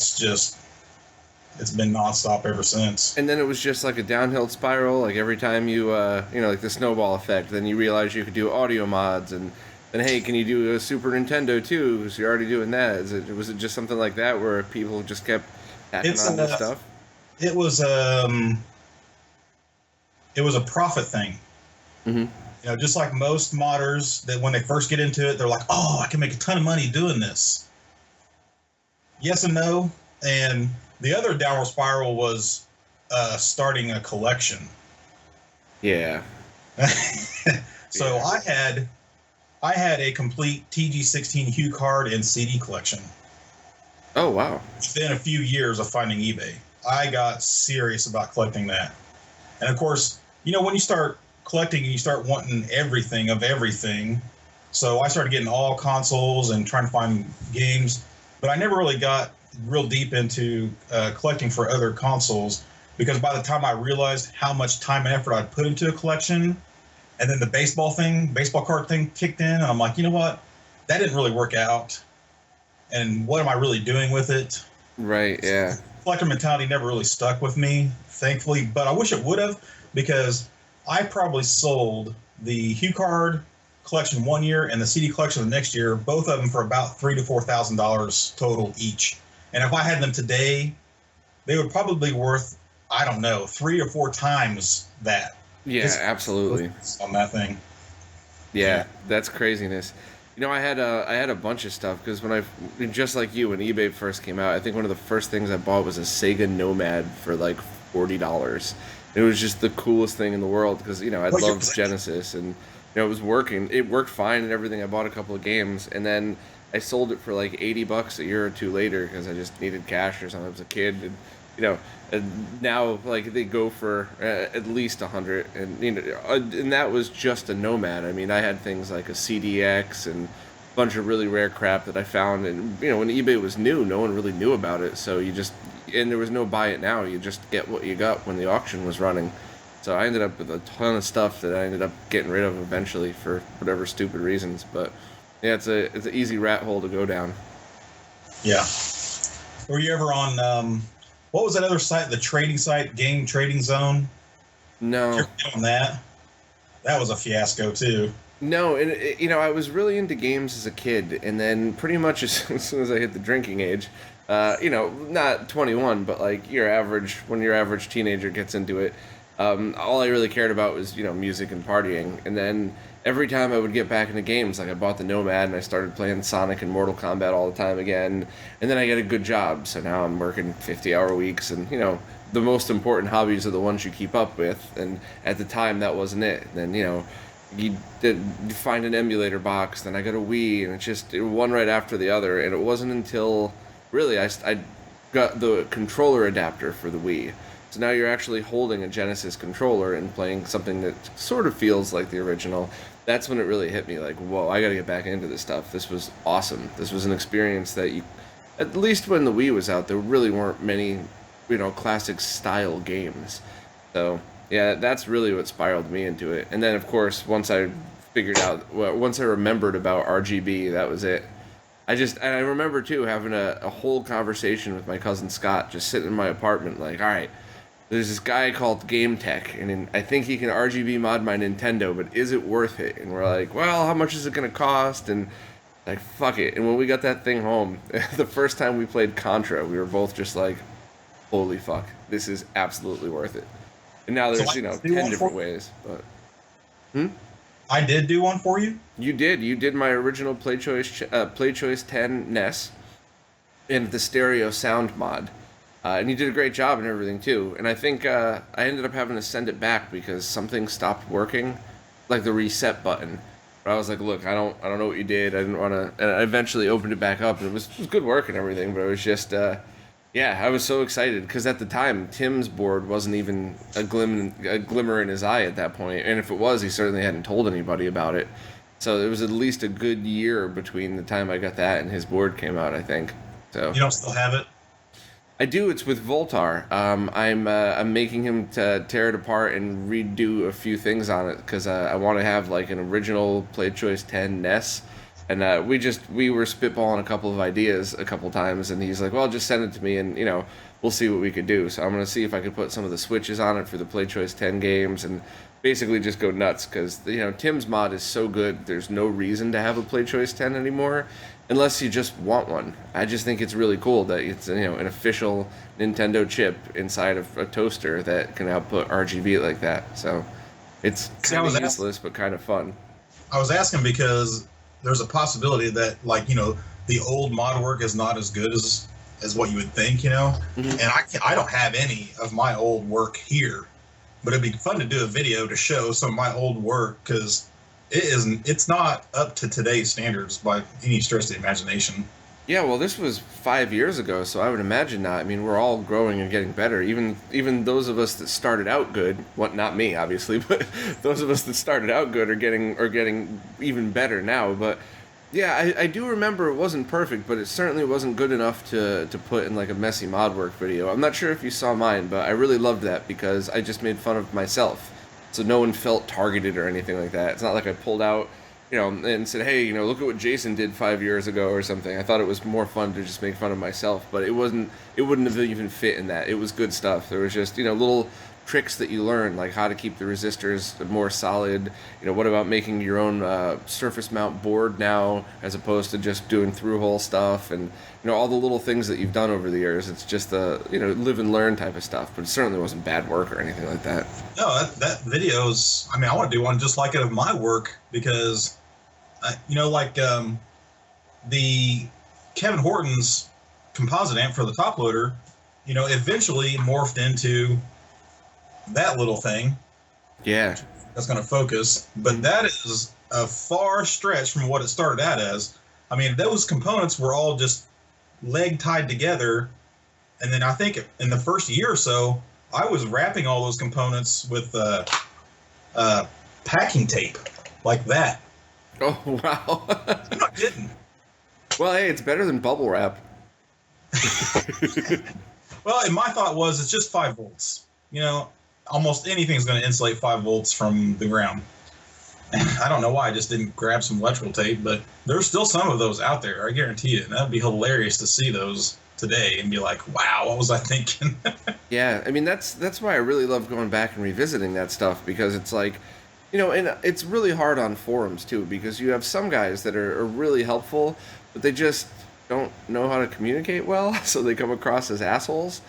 it's been nonstop ever since. And then it was just like a downhill spiral. Like every time you, like the snowball effect. Then you realize you could do audio mods, and then hey, can you do a Super Nintendo too? Because you're already doing that. Was it just something like that where people just kept hacking on this stuff? It was a profit thing. Mm-hmm. Just like most modders, that when they first get into it, they're like, "Oh, I can make a ton of money doing this." Yes and no. And the other downward spiral was starting a collection. Yeah. So yeah. I had a complete TG16 Hue card and CD collection. Oh, wow. Within a few years of finding eBay. I got serious about collecting that. And of course, when you start collecting and you start wanting everything of everything, so I started getting all consoles and trying to find games, but I never really got real deep into collecting for other consoles, because by the time I realized how much time and effort I'd put into a collection, and then the baseball card thing kicked in, and I'm like, you know what? That didn't really work out. And what am I really doing with it? Right, yeah. Collector mentality never really stuck with me, thankfully, but I wish it would have, because I probably sold the Hue card collection one year and the CD collection the next year, both of them for about $3,000 to $4,000 total each. And if I had them today, they would probably be worth, I don't know, 3 or 4 times that. Yeah, absolutely. On that thing. Yeah, that's craziness. I had a bunch of stuff, because just like you, when eBay first came out, I think one of the first things I bought was a Sega Nomad for like $40. It was just the coolest thing in the world, because I loved Genesis, and it was working. It worked fine and everything. I bought a couple of games, and then I sold it for like $80 a year or two later, because I just needed cash or something. I was a kid, and now like they go for at least $100, and that was just a Nomad. I mean, I had things like a CDX and a bunch of really rare crap that I found, and when eBay was new, no one really knew about it, so and there was no buy it now. You just get what you got when the auction was running. So I ended up with a ton of stuff that I ended up getting rid of eventually for whatever stupid reasons. But yeah, it's an easy rat hole to go down. Yeah. Were you ever on what was that other site, the trading site, Game Trading Zone? No. You're on that? That was a fiasco too. No, and I was really into games as a kid, and then pretty much as soon as I hit the drinking age, not 21, but like when your average teenager gets into it, all I really cared about was music and partying. And then every time I would get back into games, like I bought the Nomad and I started playing Sonic and Mortal Kombat all the time again, and then I get a good job, so now I'm working 50-hour weeks, and the most important hobbies are the ones you keep up with, and at the time that wasn't it. And then you find an emulator box, then I got a Wii, and it's just one right after the other. And it wasn't until really I got the controller adapter for the Wii. So now you're actually holding a Genesis controller and playing something that sort of feels like the original. That's when it really hit me, like, whoa, I gotta get back into this stuff. This was awesome. This was an experience that at least when the Wii was out, there really weren't many, classic style games. So yeah, that's really what spiraled me into it. And then, of course, once I remembered about RGB, that was it. And I remember, too, having a whole conversation with my cousin Scott, just sitting in my apartment, like, all right, there's this guy called Game Tech, and I think he can RGB mod my Nintendo, but is it worth it? And we're like, well, how much is it going to cost? And like, fuck it. And when we got that thing home, the first time we played Contra, we were both just like, holy fuck, this is absolutely worth it. And now there's, 10 different ways, but... I did do one for you? You did. You did my original PlayChoice 10 NES and the stereo sound mod. And you did a great job and everything, too. And I think I ended up having to send it back because something stopped working, like the reset button. But I was like, look, I don't know what you did. I didn't want to... And I eventually opened it back up, and it was good work and everything, but it was just... yeah, I was so excited, because at the time, Tim's board wasn't even a glimmer in his eye at that point. And if it was, he certainly hadn't told anybody about it. So it was at least a good year between the time I got that and his board came out, I think. So you don't still have it? I do. It's with Voltar. I'm making him to tear it apart and redo a few things on it, because I want to have like an original PlayChoice 10 NES. And we were spitballing a couple of ideas a couple times, and he's like, well, just send it to me, and, we'll see what we could do. So I'm going to see if I could put some of the switches on it for the PlayChoice 10 games, and basically just go nuts, because, Tim's mod is so good, there's no reason to have a PlayChoice 10 anymore, unless you just want one. I just think it's really cool that it's, an official Nintendo chip inside of a toaster that can output RGB like that. So it's kind of useless, but kind of fun. I was asking because... there's a possibility that, like, the old mod work is not as good as what you would think, Mm-hmm. And I don't have any of my old work here, but it'd be fun to do a video to show some of my old work, because it's not up to today's standards by any stretch of the imagination. Yeah, well, this was 5 years ago, so I would imagine not. I mean, we're all growing and getting better. Even those of us that started out good, what not me, obviously, but those of us that started out good are getting even better now. But yeah, I do remember it wasn't perfect, but it certainly wasn't good enough to put in like a messy mod work video. I'm not sure if you saw mine, but I really loved that because I just made fun of myself, so no one felt targeted or anything like that. It's not like I pulled out and said, "Hey, look at what Jason did 5 years ago" or something. I thought it was more fun to just make fun of myself, but it wasn't. It wouldn't have even fit in that. It was good stuff. There was just little tricks that you learn, like how to keep the resistors more solid. What about making your own surface mount board now, as opposed to just doing through hole stuff, and all the little things that you've done over the years. It's just the live and learn type of stuff, but it certainly wasn't bad work or anything like that. No, that video's. I mean, I want to do one just like it of my work because, the Kevin Horton's composite amp for the top loader, eventually morphed into that little thing. Yeah. That's going to focus, but that is a far stretch from what it started out as. I mean, those components were all just leg tied together, and then I think in the first year or so, I was wrapping all those components with packing tape like that. Oh wow. I'm not kidding. Well, hey, it's better than bubble wrap. Well, and my thought was it's just 5 volts. Almost anything's going to insulate 5 volts from the ground. I don't know why I just didn't grab some electrical tape, but there's still some of those out there. I guarantee it. And that'd be hilarious to see those today and be like, wow, what was I thinking? Yeah, I mean, that's why I really love going back and revisiting that stuff, because it's like, and it's really hard on forums too, because you have some guys that are really helpful, but they just don't know how to communicate well, so they come across as assholes.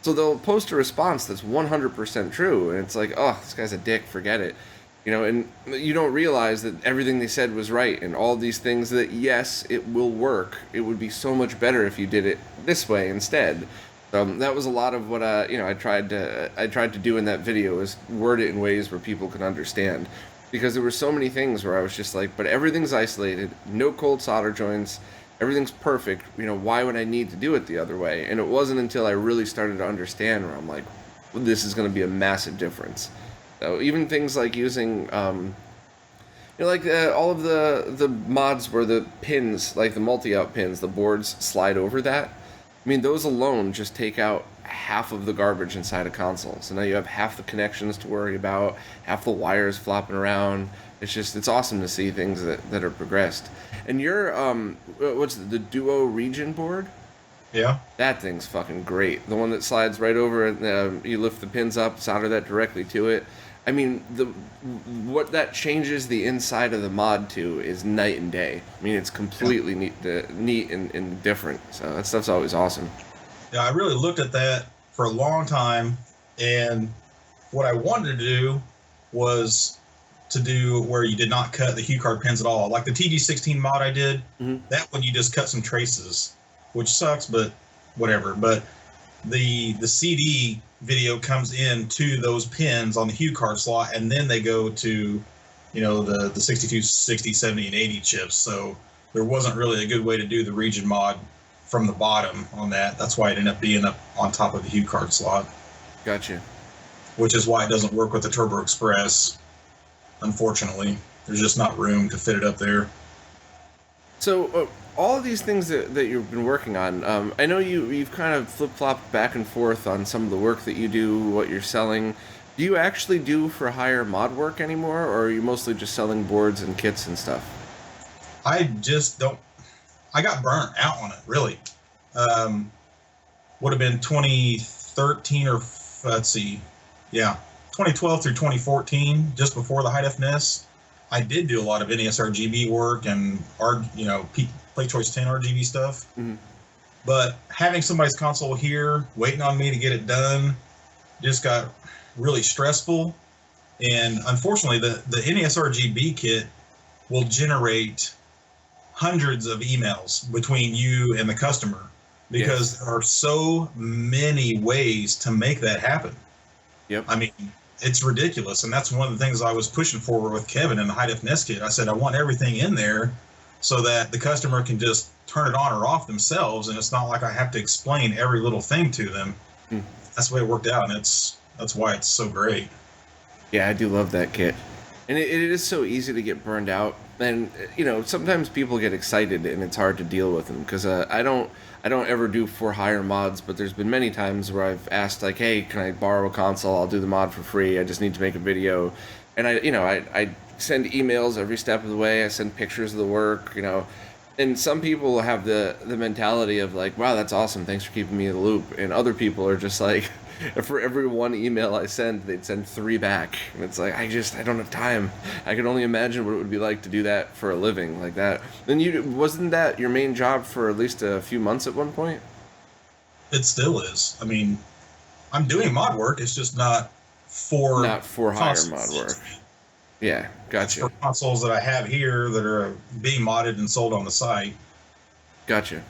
So they'll post a response that's 100% true, and it's like, oh, this guy's a dick, forget it. And you don't realize that everything they said was right, and all these things that, yes, it will work. It would be so much better if you did it this way instead. That was a lot of what I tried to do in that video, is word it in ways where people can understand, because there were so many things where I was just like, but everything's isolated, no cold solder joints, everything's perfect. Why would I need to do it the other way? And it wasn't until I really started to understand where I'm like, well, this is going to be a massive difference. So even things like using, all of the mods where the pins, like the multi-out pins, the boards slide over that. I mean, those alone just take out half of the garbage inside a console. So now you have half the connections to worry about, half the wires flopping around. It's awesome to see things that are progressed. And your, what's the Duo Region board? Yeah. That thing's fucking great. The one that slides right over it, you lift the pins up, solder that directly to it. I mean, what that changes the inside of the mod to is night and day. I mean, it's completely neat and different. So that stuff's always awesome. Yeah, I really looked at that for a long time, and what I wanted to do was to do where you did not cut the hue card pins at all. Like the TG16 mod I did, that one you just cut some traces, which sucks, but whatever. But the CD video comes into those pins on the hue card slot, and then they go to the 62, 60, 70, and 80 chips. So there wasn't really a good way to do the region mod from the bottom on that. That's why it ended up being up on top of the hue card slot. Gotcha. Which is why it doesn't work with the Turbo Express, unfortunately. There's just not room to fit it up there. So all of these things that you've been working on, I know you've kind of flip-flopped back and forth on some of the work that you do, what you're selling. Do you actually do for hire mod work anymore, or are you mostly just selling boards and kits and stuff? I just don't. I got burnt out on it, really. Would have been 2013 or, let's see, yeah, 2012 through 2014, just before the high-def NES. I did do a lot of NES RGB work and Play Choice 10 RGB stuff. Mm-hmm. But having somebody's console here, waiting on me to get it done, just got really stressful. And unfortunately, the NES RGB kit will generate hundreds of emails between you and the customer, because there are so many ways to make that happen. Yep. I mean, it's ridiculous. And that's one of the things I was pushing for with Kevin in the high-def NES kit. I said, I want everything in there so that the customer can just turn it on or off themselves, and it's not like I have to explain every little thing to them. That's the way it worked out, and that's why it's so great. Yeah, I do love that kit. And it is so easy to get burned out. And, sometimes people get excited and it's hard to deal with them because I don't ever do for hire mods, but there's been many times where I've asked, like, hey, can I borrow a console? I'll do the mod for free. I just need to make a video. And I send emails every step of the way. I send pictures of the work, And some people have the mentality of like, wow, that's awesome. Thanks for keeping me in the loop. And other people are just like, for every one email I send, they'd send 3 back. And it's like, I don't have time. I can only imagine what it would be like to do that for a living like that. And wasn't that your main job for at least a few months at one point? It still is. I mean, I'm doing mod work. It's just not for hire mod work. Yeah, gotcha. It's for consoles that I have here that are being modded and sold on the site. Gotcha.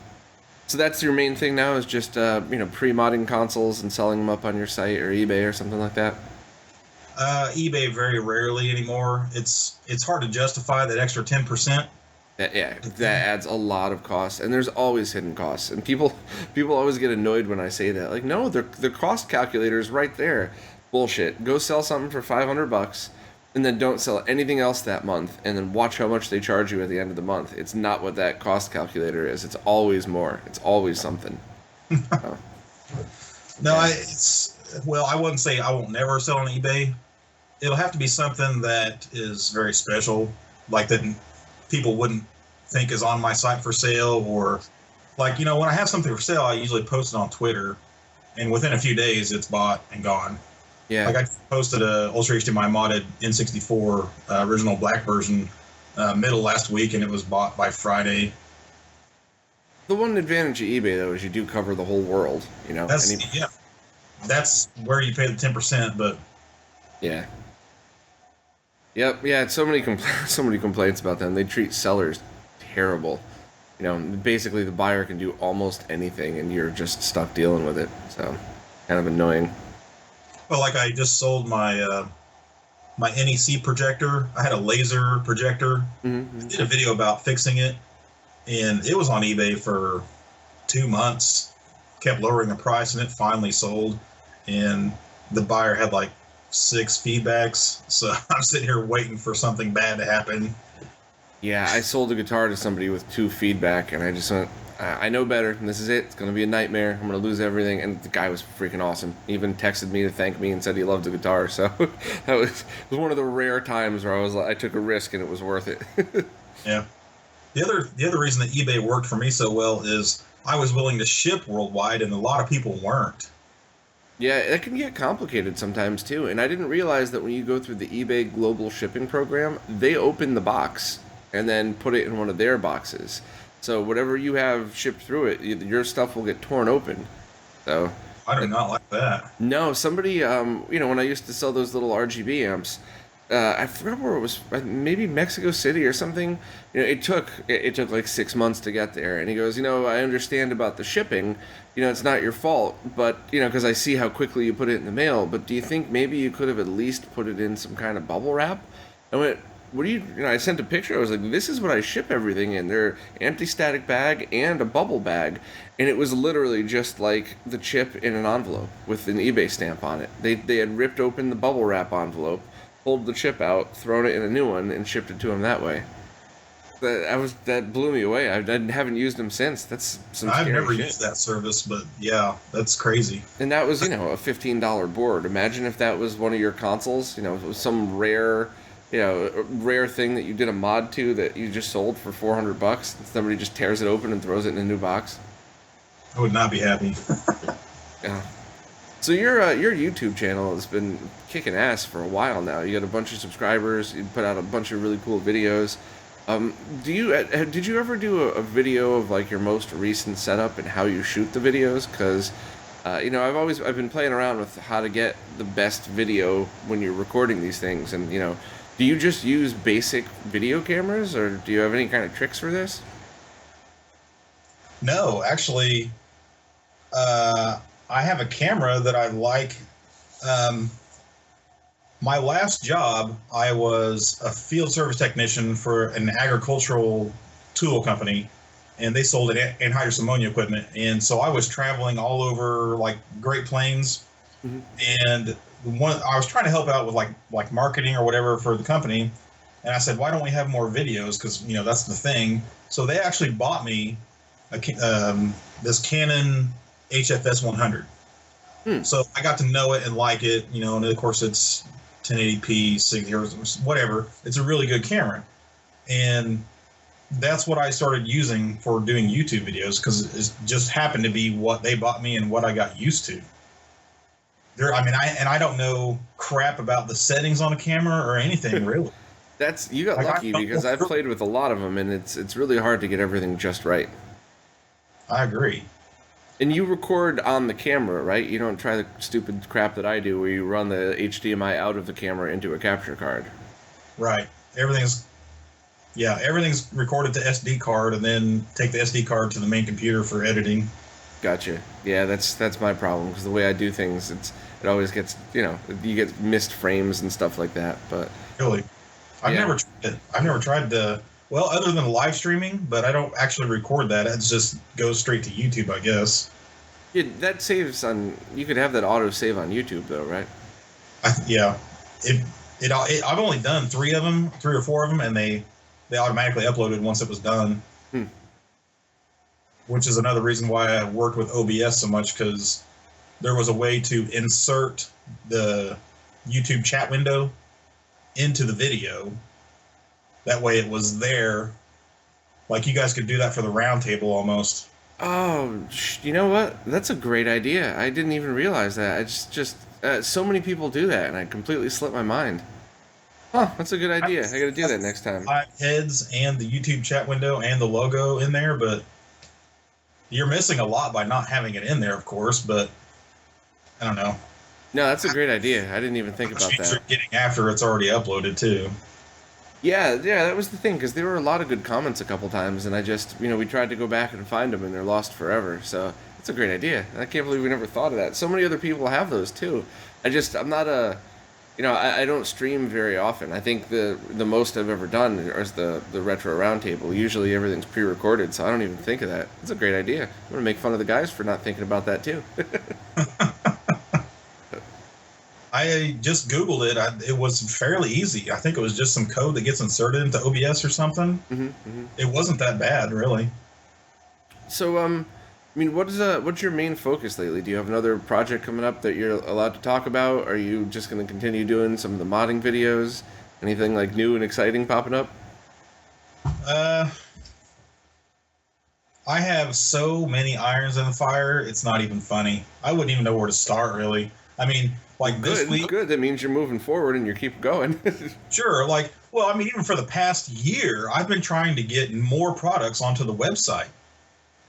So that's your main thing now, is just pre-modding consoles and selling them up on your site or eBay or something like that? eBay very rarely anymore. It's hard to justify that extra 10%. Yeah, that adds a lot of costs, and there's always hidden costs. And people always get annoyed when I say that. Like, no, the cost calculator is right there. Bullshit. Go sell something for $500. And then don't sell anything else that month, and then watch how much they charge you at the end of the month. It's not what that cost calculator is. It's always more. It's always something. No, yeah. I wouldn't say I won't never sell on eBay. It'll have to be something that is very special, like that people wouldn't think is on my site for sale, or like, when I have something for sale, I usually post it on Twitter, and within a few days it's bought and gone. Yeah. Like I posted a Ultra HDMI modded N64 original black version middle last week, and it was bought by Friday. The one advantage of eBay though is you do cover the whole world. That's where you pay the 10%, but yeah. Yep. Yeah. So many complaints about them. They treat sellers terrible. Basically the buyer can do almost anything, and you're just stuck dealing with it. So, kind of annoying. Well, like I just sold my my NEC projector. I had a laser projector. Mm-hmm. I did a video about fixing it, and it was on eBay for 2 months. Kept lowering the price, and it finally sold. And the buyer had like 6 feedbacks, so I'm sitting here waiting for something bad to happen. Yeah, I sold a guitar to somebody with 2 feedback, and I just went, I know better, and this is it. It's going to be a nightmare. I'm going to lose everything. And the guy was freaking awesome. He even texted me to thank me and said he loved the guitar. So it was one of the rare times where I took a risk and it was worth it. Yeah. The other reason that eBay worked for me so well is I was willing to ship worldwide, and a lot of people weren't. Yeah, it can get complicated sometimes too. And I didn't realize that when you go through the eBay global shipping program, they open the box and then put it in one of their boxes. So whatever you have shipped through it, your stuff will get torn open. So I do not like that. No, somebody, when I used to sell those little RGB amps, I forgot where it was, maybe Mexico City or something. It took like 6 months to get there. And he goes, I understand about the shipping. It's not your fault, but, because I see how quickly you put it in the mail. But do you think maybe you could have at least put it in some kind of bubble wrap? I went, what do you, I sent a picture. I was like, this is what I ship everything in. They're anti-static bag and a bubble bag. And it was literally just like the chip in an envelope with an eBay stamp on it. They had ripped open the bubble wrap envelope, pulled the chip out, thrown it in a new one, and shipped it to him that way. That blew me away. I haven't used them since. That's some scary shit. I've never used that service, but yeah, that's crazy. And that was, a $15 board. Imagine if that was one of your consoles, it was some rare thing that you did a mod to that you just sold for $400. Somebody just tears it open and throws it in a new box. I would not be happy. Yeah. So your YouTube channel has been kicking ass for a while now. You got a bunch of subscribers. You put out a bunch of really cool videos. Did you ever do a video of like your most recent setup and how you shoot the videos? Because I've been playing around with how to get the best video when you're recording these things, and do you just use basic video cameras, or do you have any kind of tricks for this? No, actually, I have a camera that I like. My last job, I was a field service technician for an agricultural tool company, and they sold anhydrous ammonia equipment. And so I was traveling all over like Great Plains, and I was trying to help out with like marketing or whatever for the company. And I said, why don't we have more videos? Because that's the thing. So they actually bought me this Canon HFS 100. So I got to know it and like it, and of course it's 1080p, 60 hertz, whatever. It's a really good camera. And that's what I started using for doing YouTube videos, because it just happened to be what they bought me and what I got used to. I don't know crap about the settings on a camera or anything really. You got lucky, because I've played with a lot of them, and it's really hard to get everything just right. I agree. And you record on the camera, right? You don't try the stupid crap that I do where you run the HDMI out of the camera into a capture card. Right. Everything's recorded to SD card, and then take the SD card to the main computer for editing. Gotcha. Yeah, that's my problem, because the way I do things, it always gets, you get missed frames and stuff like that. But really, I've never tried to. Well, other than live streaming, but I don't actually record that. It just goes straight to YouTube, I guess. Yeah, that saves on. You could have that auto save on YouTube, though, right? Yeah. I've only done 3 or 4 of them, and they automatically uploaded once it was done. Which is another reason why I worked with OBS so much, because there was a way to insert the YouTube chat window into the video. That way it was there. Like, you guys could do that for the round table almost. Oh, you know what? That's a great idea. I didn't even realize that. It's just so many people do that, and I completely slipped my mind. Huh, that's a good idea. I gotta do that next time. Heads and the YouTube chat window and the logo in there, but you're missing a lot by not having it in there, of course, but I don't know. No, that's a great idea. I didn't even think about that. Getting after it's already uploaded, too. Yeah, that was the thing, because there were a lot of good comments a couple times, and I just, we tried to go back and find them, and they're lost forever. So that's a great idea. I can't believe we never thought of that. So many other people have those, too. I'm not I don't stream very often. I think the most I've ever done is the Retro Roundtable. Usually everything's pre-recorded, so I don't even think of that. It's a great idea. I'm going to make fun of the guys for not thinking about that, too. I just Googled it. It was fairly easy. I think it was just some code that gets inserted into OBS or something. It wasn't that bad, really. So, what's your main focus lately? Do you have another project coming up that you're allowed to talk about? Are you just going to continue doing some of the modding videos? Anything like new and exciting popping up? I have so many irons in the fire, it's not even funny. I wouldn't even know where to start, really. This week... Good, that means you're moving forward and you keep going. Sure, even for the past year, I've been trying to get more products onto the website.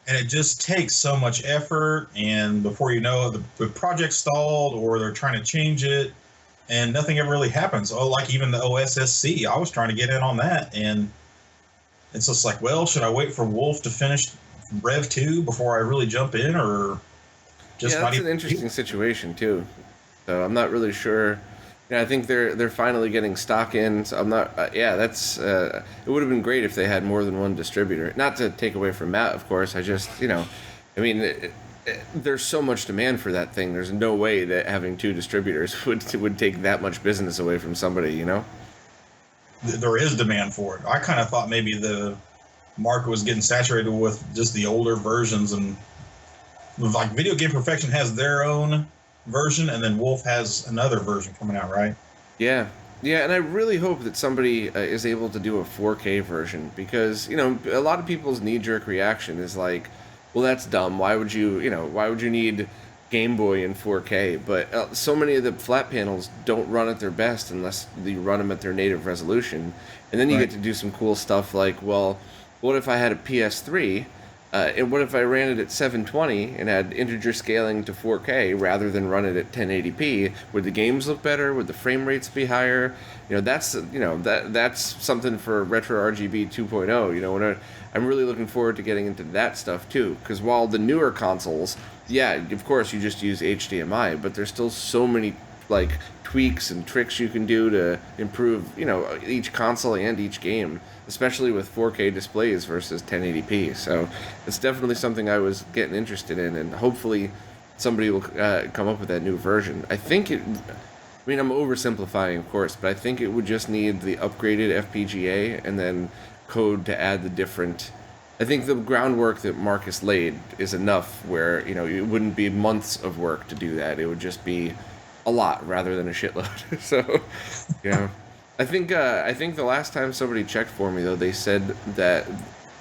And it just takes so much effort, and before you know it, the project's stalled, or they're trying to change it, and nothing ever really happens. Even the OSSC, I was trying to get in on that, and it's just like, well, should I wait for Wolf to finish Rev 2 before I really jump in, or just that's an interesting situation, too. So I'm not really sure. I think they're finally getting stock in, so I'm not... that's... it would have been great if they had more than one distributor. Not to take away from Matt, of course. I just, there's so much demand for that thing. There's no way that having 2 distributors would take that much business away from somebody, There is demand for it. I kind of thought maybe the market was getting saturated with just the older versions, and Video Game Perfection has their own version, and then Wolf has another version coming out, right? Yeah, and I really hope that somebody is able to do a 4K version, because a lot of people's knee-jerk reaction is like, well, that's dumb. Why would you need Game Boy in 4K? But so many of the flat panels don't run at their best unless you run them at their native resolution, and then you get to do some cool stuff like, well, what if I had a PS3? And what if I ran it at 720 and had integer scaling to 4K rather than run it at 1080p? Would the games look better? Would the frame rates be higher? That's something for RetroRGB 2.0. I'm really looking forward to getting into that stuff too. Because while the newer consoles, of course you just use HDMI, but there's still so many like tweaks and tricks you can do to improve, each console and each game, especially with 4K displays versus 1080p. So it's definitely something I was getting interested in, and hopefully somebody will come up with that new version. I mean, I'm oversimplifying, of course, but I think it would just need the upgraded FPGA and then code to add the different. I think the groundwork that Marcus laid is enough where, it wouldn't be months of work to do that. It would just be a lot rather than a shitload. So, I think the last time somebody checked for me, though, they said that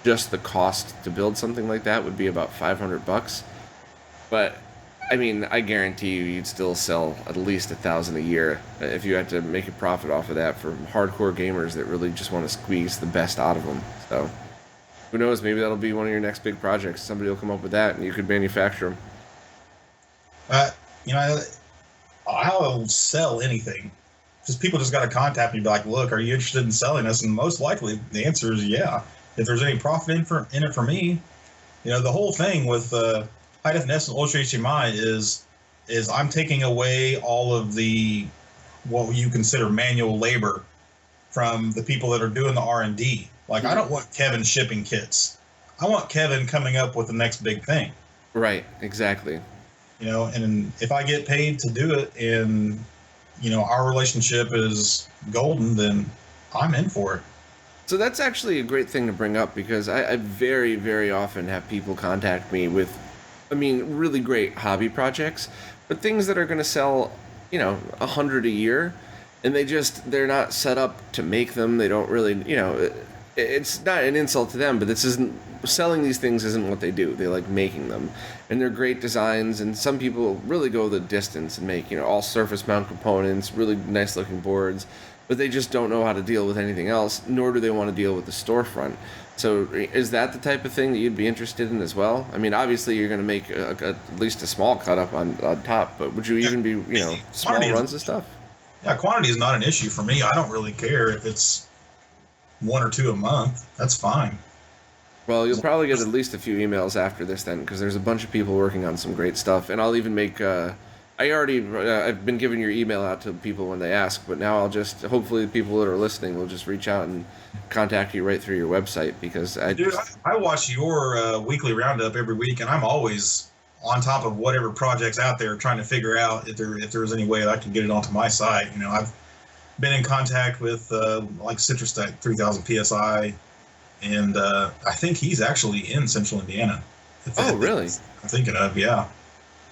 just the cost to build something like that would be about $500. But I mean, I guarantee you'd still sell at least 1,000 a year if you had to make a profit off of that for hardcore gamers that really just want to squeeze the best out of them. So, who knows? Maybe that'll be one of your next big projects. Somebody will come up with that, and you could manufacture them. I'll sell anything. Just people just got to contact me and be like, look, are you interested in selling us? And most likely the answer is yeah. If there's any profit in it for me, the whole thing with high definition Ultra HDMI is I'm taking away all of the what you consider manual labor from the people that are doing the R&D. Like, I don't want Kevin shipping kits. I want Kevin coming up with the next big thing. Right, exactly. And if I get paid to do it and, our relationship is golden, then I'm in for it. So that's actually a great thing to bring up, because I very, very often have people contact me with, really great hobby projects, but things that are going to sell, 100 a year, and they're not set up to make them. They don't really, it's not an insult to them, but selling these things isn't what they do. They like making them, and they're great designs, and some people really go the distance and make, all surface mount components, really nice looking boards, but they just don't know how to deal with anything else, nor do they want to deal with the storefront. So is that the type of thing that you'd be interested in as well? I mean, obviously you're going to make at least a small cut up on top, but would you even be, small runs of stuff? Yeah, quantity is not an issue for me. I don't really care if it's 1 or 2 a month. That's fine. Well, you'll probably get at least a few emails after this then, because there's a bunch of people working on some great stuff, and I'll even make. I've been giving your email out to people when they ask, but now hopefully the people that are listening will just reach out and contact you right through your website, because I watch your weekly roundup every week, and I'm always on top of whatever projects out there, trying to figure out if there's any way that I can get it onto my site. I've been in contact with like Citrus Tech 3000 PSI, and I think he's actually in Central Indiana. Oh, really? I'm thinking of, yeah.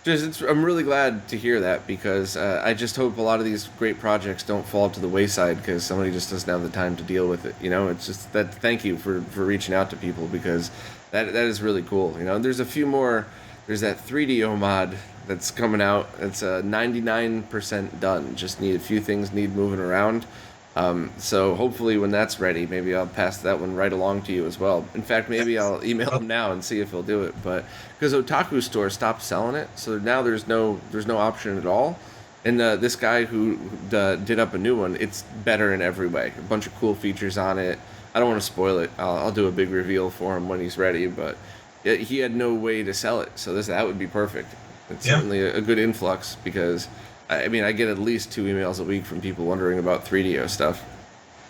I'm really glad to hear that, because I just hope a lot of these great projects don't fall to the wayside because somebody just doesn't have the time to deal with it. It's just that. Thank you for reaching out to people, because that is really cool. There's a few more. There's that 3DO mod that's coming out. It's 99% done. Just need a few things need moving around. So hopefully when that's ready, maybe I'll pass that one right along to you as well. In fact, maybe I'll email him now and see if he'll do it. But because Otaku Store stopped selling it, so now there's no option at all. And this guy who did up a new one, it's better in every way. A bunch of cool features on it. I don't want to spoil it. I'll do a big reveal for him when he's ready. But he had no way to sell it, so that would be perfect. It's certainly a good influx, because I get at least 2 emails a week from people wondering about 3DO stuff.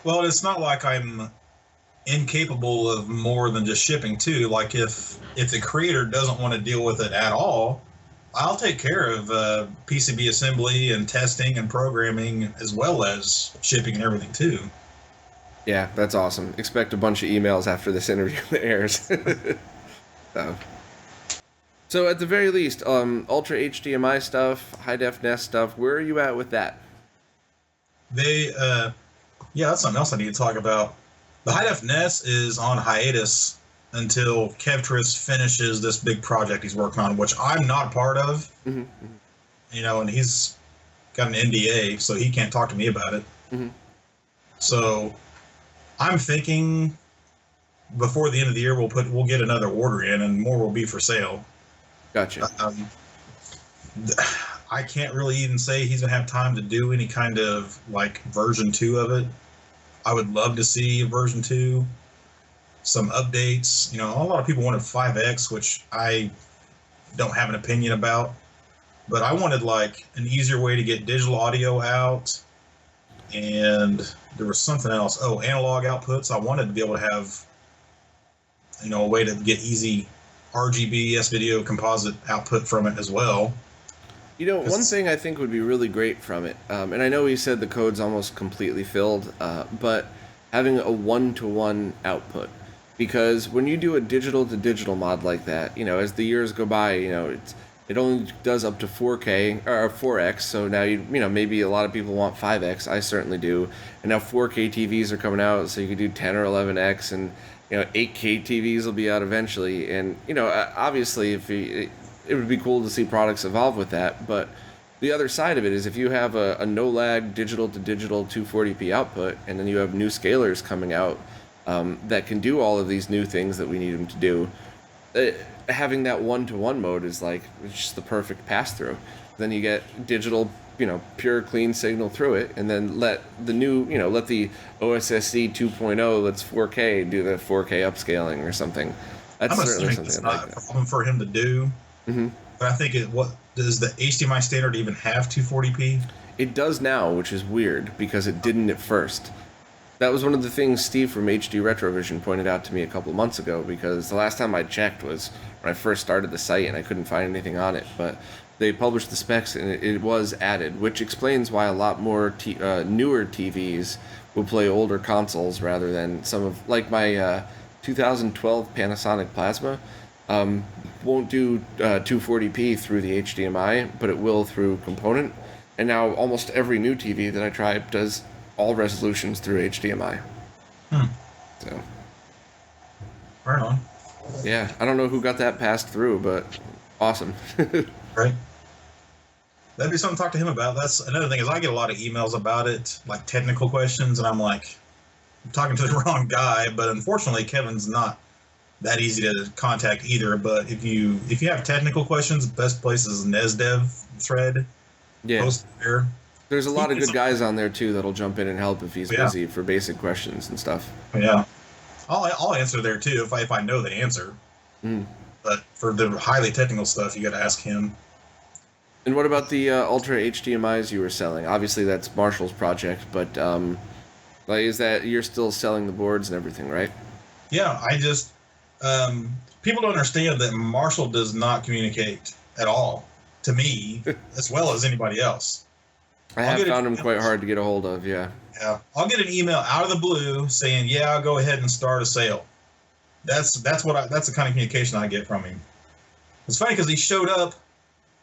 Well, it's not like I'm incapable of more than just shipping too. Like if the creator doesn't want to deal with it at all, I'll take care of PCB assembly and testing and programming, as well as shipping and everything too. Yeah, that's awesome. Expect a bunch of emails after this interview airs. So at the very least, Ultra HDMI stuff, high def NES stuff, where are you at with that? That's something else I need to talk about. The high def NES is on hiatus until Kevtris finishes this big project he's working on, which I'm not a part of. Mm-hmm. And he's got an NDA, so he can't talk to me about it. Mm-hmm. So I'm thinking before the end of the year we'll get another order in, and more will be for sale. Gotcha. I can't really even say he's gonna have time to do any kind of like version 2 of it. I would love to see version 2, some updates. A lot of people wanted 5X, which I don't have an opinion about, But I wanted like an easier way to get digital audio out, and there was something else. Oh, analog outputs. I wanted to be able to have, a way to get easy RGB S-video composite output from it as well. One thing I think would be really great from it, and I know he said the code's almost completely filled, but having a one-to-one output. Because when you do a digital-to-digital mod like that, as the years go by, it only does up to 4K, or 4X, so now, maybe a lot of people want 5X, I certainly do, and now 4K TVs are coming out, so you can do 10 or 11X, and, 8K TVs will be out eventually, and, obviously, it would be cool to see products evolve with that, but the other side of it is if you have a no-lag digital-to-digital 240p output, and then you have new scalers coming out that can do all of these new things that we need them to do, having that one-to-one mode is like it's just the perfect pass-through. Then you get digital, pure, clean signal through it, and then let the new, let the OSSC 2.0 that's 4K do the 4K upscaling or something. That's certainly something it's I'd like. Not a problem for him to do. Mm-hmm. But I think what does the HDMI standard even have 240p? It does now, which is weird because it didn't at first. That was one of the things Steve from HD Retrovision pointed out to me a couple of months ago, because the last time I checked was when I first started the site and I couldn't find anything on it, but they published the specs and it was added, which explains why a lot more newer TVs will play older consoles rather than some of, like my 2012 Panasonic Plasma, won't do 240p through the HDMI, but it will through component. And now almost every new TV that I try does all resolutions through HDMI. So. Right on. Yeah, I don't know who got that passed through, but awesome. Right. That'd be something to talk to him about. That's another thing is I get a lot of emails about it, like technical questions, and I'm like, I'm talking to the wrong guy. But unfortunately, Kevin's not that easy to contact either. But if you have technical questions, the best place is NESDev thread. Yeah. Post there. There's a lot of good guys on there too that'll jump in and help if he's busy for basic questions and stuff. Yeah, I'll answer there too if I know the answer. But for the highly technical stuff, you got to ask him. And what about the Ultra HDMIs you were selling? Obviously, that's Marshall's project, but like, is that you're still selling the boards and everything, right? Yeah, I just people don't understand that Marshall does not communicate at all to me as well as anybody else. I have found him quite hard to get a hold of, yeah. Yeah, I'll get an email out of the blue saying, "Yeah, I'll go ahead and start a sale." That's the kind of communication I get from him. It's funny because he showed up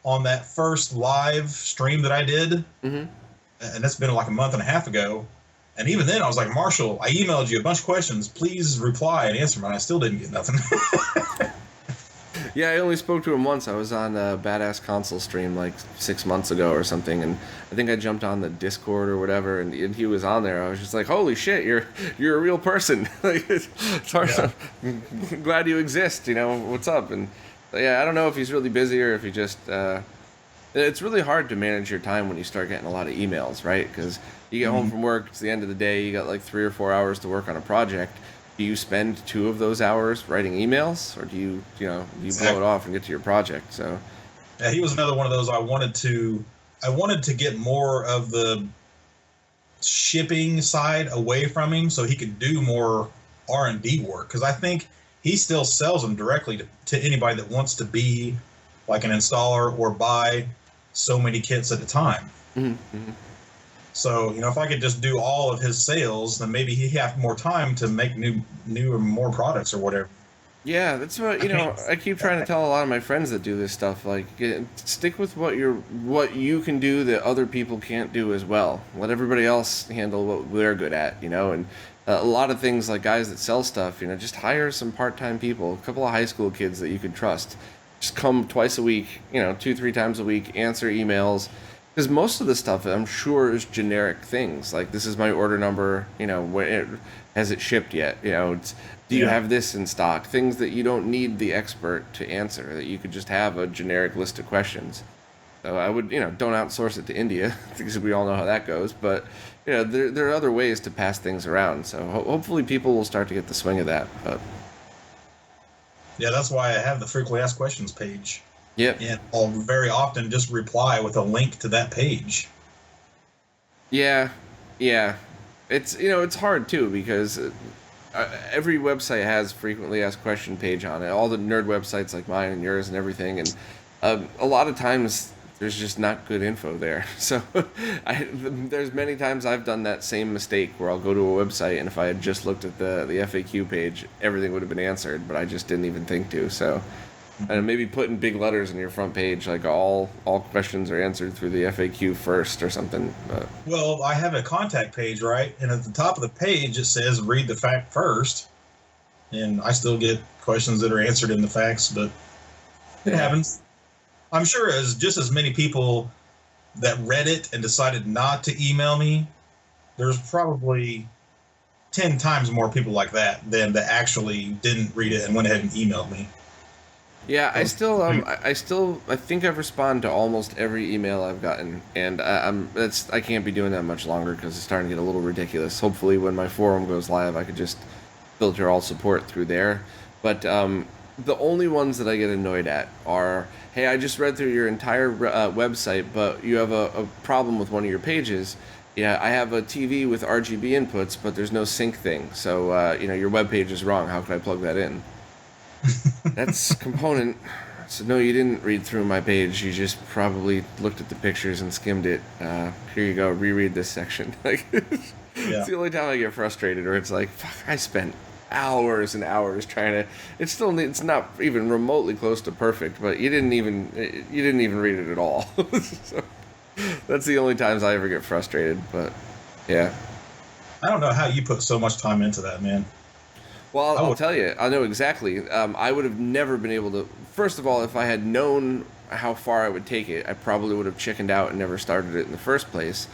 on that first live stream that I did, and that's been like a month and a half ago. And even then, I was like, "Marshall, I emailed you a bunch of questions. Please reply and answer them." And I still didn't get nothing. Yeah, I only spoke to him once. I was on a Badass Console stream like 6 months ago or something, and I think I jumped on the Discord or whatever, and he was on there. I was just like, "Holy shit, you're a real person!" Like, it's hard. Yeah. I'm glad you exist. What's up? And yeah, I don't know if he's really busy or if he just. It's really hard to manage your time when you start getting a lot of emails, right? Because you get home from work, it's the end of the day, you got like 3 or 4 hours to work on a project. Do you spend 2 of those hours writing emails, or do you blow it off and get to your project? So, yeah, he was another one of those. I wanted to get more of the shipping side away from him, so he could do more R&D work. Because I think he still sells them directly to anybody that wants to be like an installer or buy so many kits at a time. Mm-hmm. So, if I could just do all of his sales, then maybe he'd have more time to make new or more products or whatever. Yeah, that's what, I keep trying to tell a lot of my friends that do this stuff, like, stick with what you can do that other people can't do as well. Let everybody else handle what they're good at, and a lot of things like guys that sell stuff, just hire some part-time people, a couple of high school kids that you can trust. Just come twice a week, 2-3 times a week, answer emails. Because most of the stuff, I'm sure, is generic things. Like, this is my order number, has it shipped yet? Do you have this in stock? Things that you don't need the expert to answer, that you could just have a generic list of questions. So I would, don't outsource it to India, because we all know how that goes. But, there are other ways to pass things around. So hopefully people will start to get the swing of that. But yeah, that's why I have the frequently asked questions page. Yep. And I'll very often just reply with a link to that page. Yeah, yeah. It's it's hard too because every website has frequently asked question page on it. All the nerd websites like mine and yours and everything, and a lot of times there's just not good info there. So there's many times I've done that same mistake where I'll go to a website and if I had just looked at the FAQ page, everything would have been answered, but I just didn't even think to. So. And maybe put in big letters on your front page, like all questions are answered through the FAQ first or something. But. Well, I have a contact page, right? And at the top of the page, it says read the fact first. And I still get questions that are answered in the facts, but it happens. I'm sure just as many people that read it and decided not to email me, there's probably 10 times more people like that than that actually didn't read it and went ahead and emailed me. Yeah, I think I've responded to almost every email I've gotten, and I can't be doing that much longer because it's starting to get a little ridiculous. Hopefully, when my forum goes live, I could just filter all support through there. But the only ones that I get annoyed at are, hey, I just read through your entire website, but you have a problem with one of your pages. Yeah, I have a TV with RGB inputs, but there's no sync thing, so your web page is wrong. How can I plug that in? That's component. So no, you didn't read through my page. You just probably looked at the pictures and skimmed it. Here you go. Reread this section. It's the only time I get frustrated, or it's like, fuck, I spent hours and hours trying to. It's not even remotely close to perfect, but you didn't even read it at all. So that's the only times I ever get frustrated. But yeah, I don't know how you put so much time into that, man. Well, I'll tell you. I know exactly. I would have never been able to... First of all, if I had known how far I would take it, I probably would have chickened out and never started it in the first place.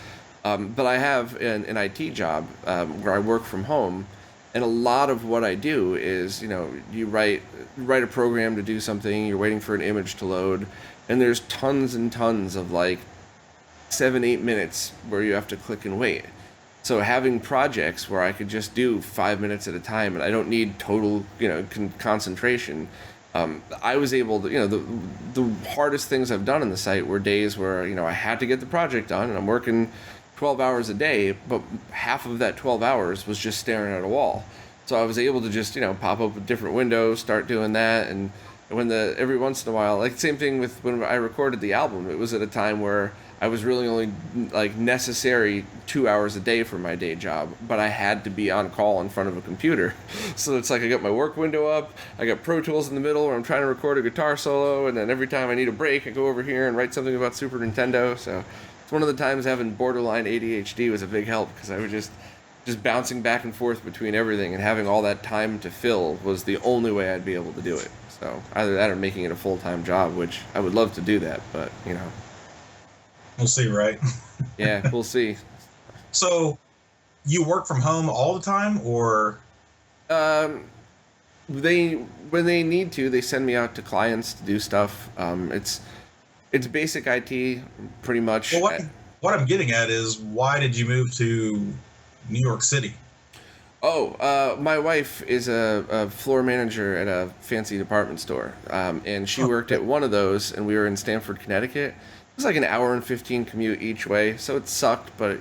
But I have an IT job where I work from home, and a lot of what I do is, you write a program to do something, you're waiting for an image to load, and there's tons and tons of, 7-8 minutes where you have to click and wait. So having projects where I could just do 5 minutes at a time and I don't need total, concentration, I was able to, the hardest things I've done on the site were days where, I had to get the project done and I'm working 12 hours a day, but half of that 12 hours was just staring at a wall. So I was able to just, pop up a different window, start doing that, and every once in a while, same thing with when I recorded the album, it was at a time where I was really only necessary 2 hours a day for my day job, but I had to be on call in front of a computer. So it's I got my work window up, I got Pro Tools in the middle where I'm trying to record a guitar solo, and then every time I need a break, I go over here and write something about Super Nintendo. So it's one of the times having borderline ADHD was a big help because I was just bouncing back and forth between everything, and having all that time to fill was the only way I'd be able to do it. So either that or making it a full-time job, which I would love to do that, but We'll see, right? Yeah, we'll see. So, you work from home all the time, or? When they need to, they send me out to clients to do stuff. It's basic IT, pretty much. Well, what I'm getting at is, why did you move to New York City? Oh, my wife is a floor manager at a fancy department store, and she worked at one of those, and we were in Stamford, Connecticut. It was an hour and 15 commute each way, so it sucked, but,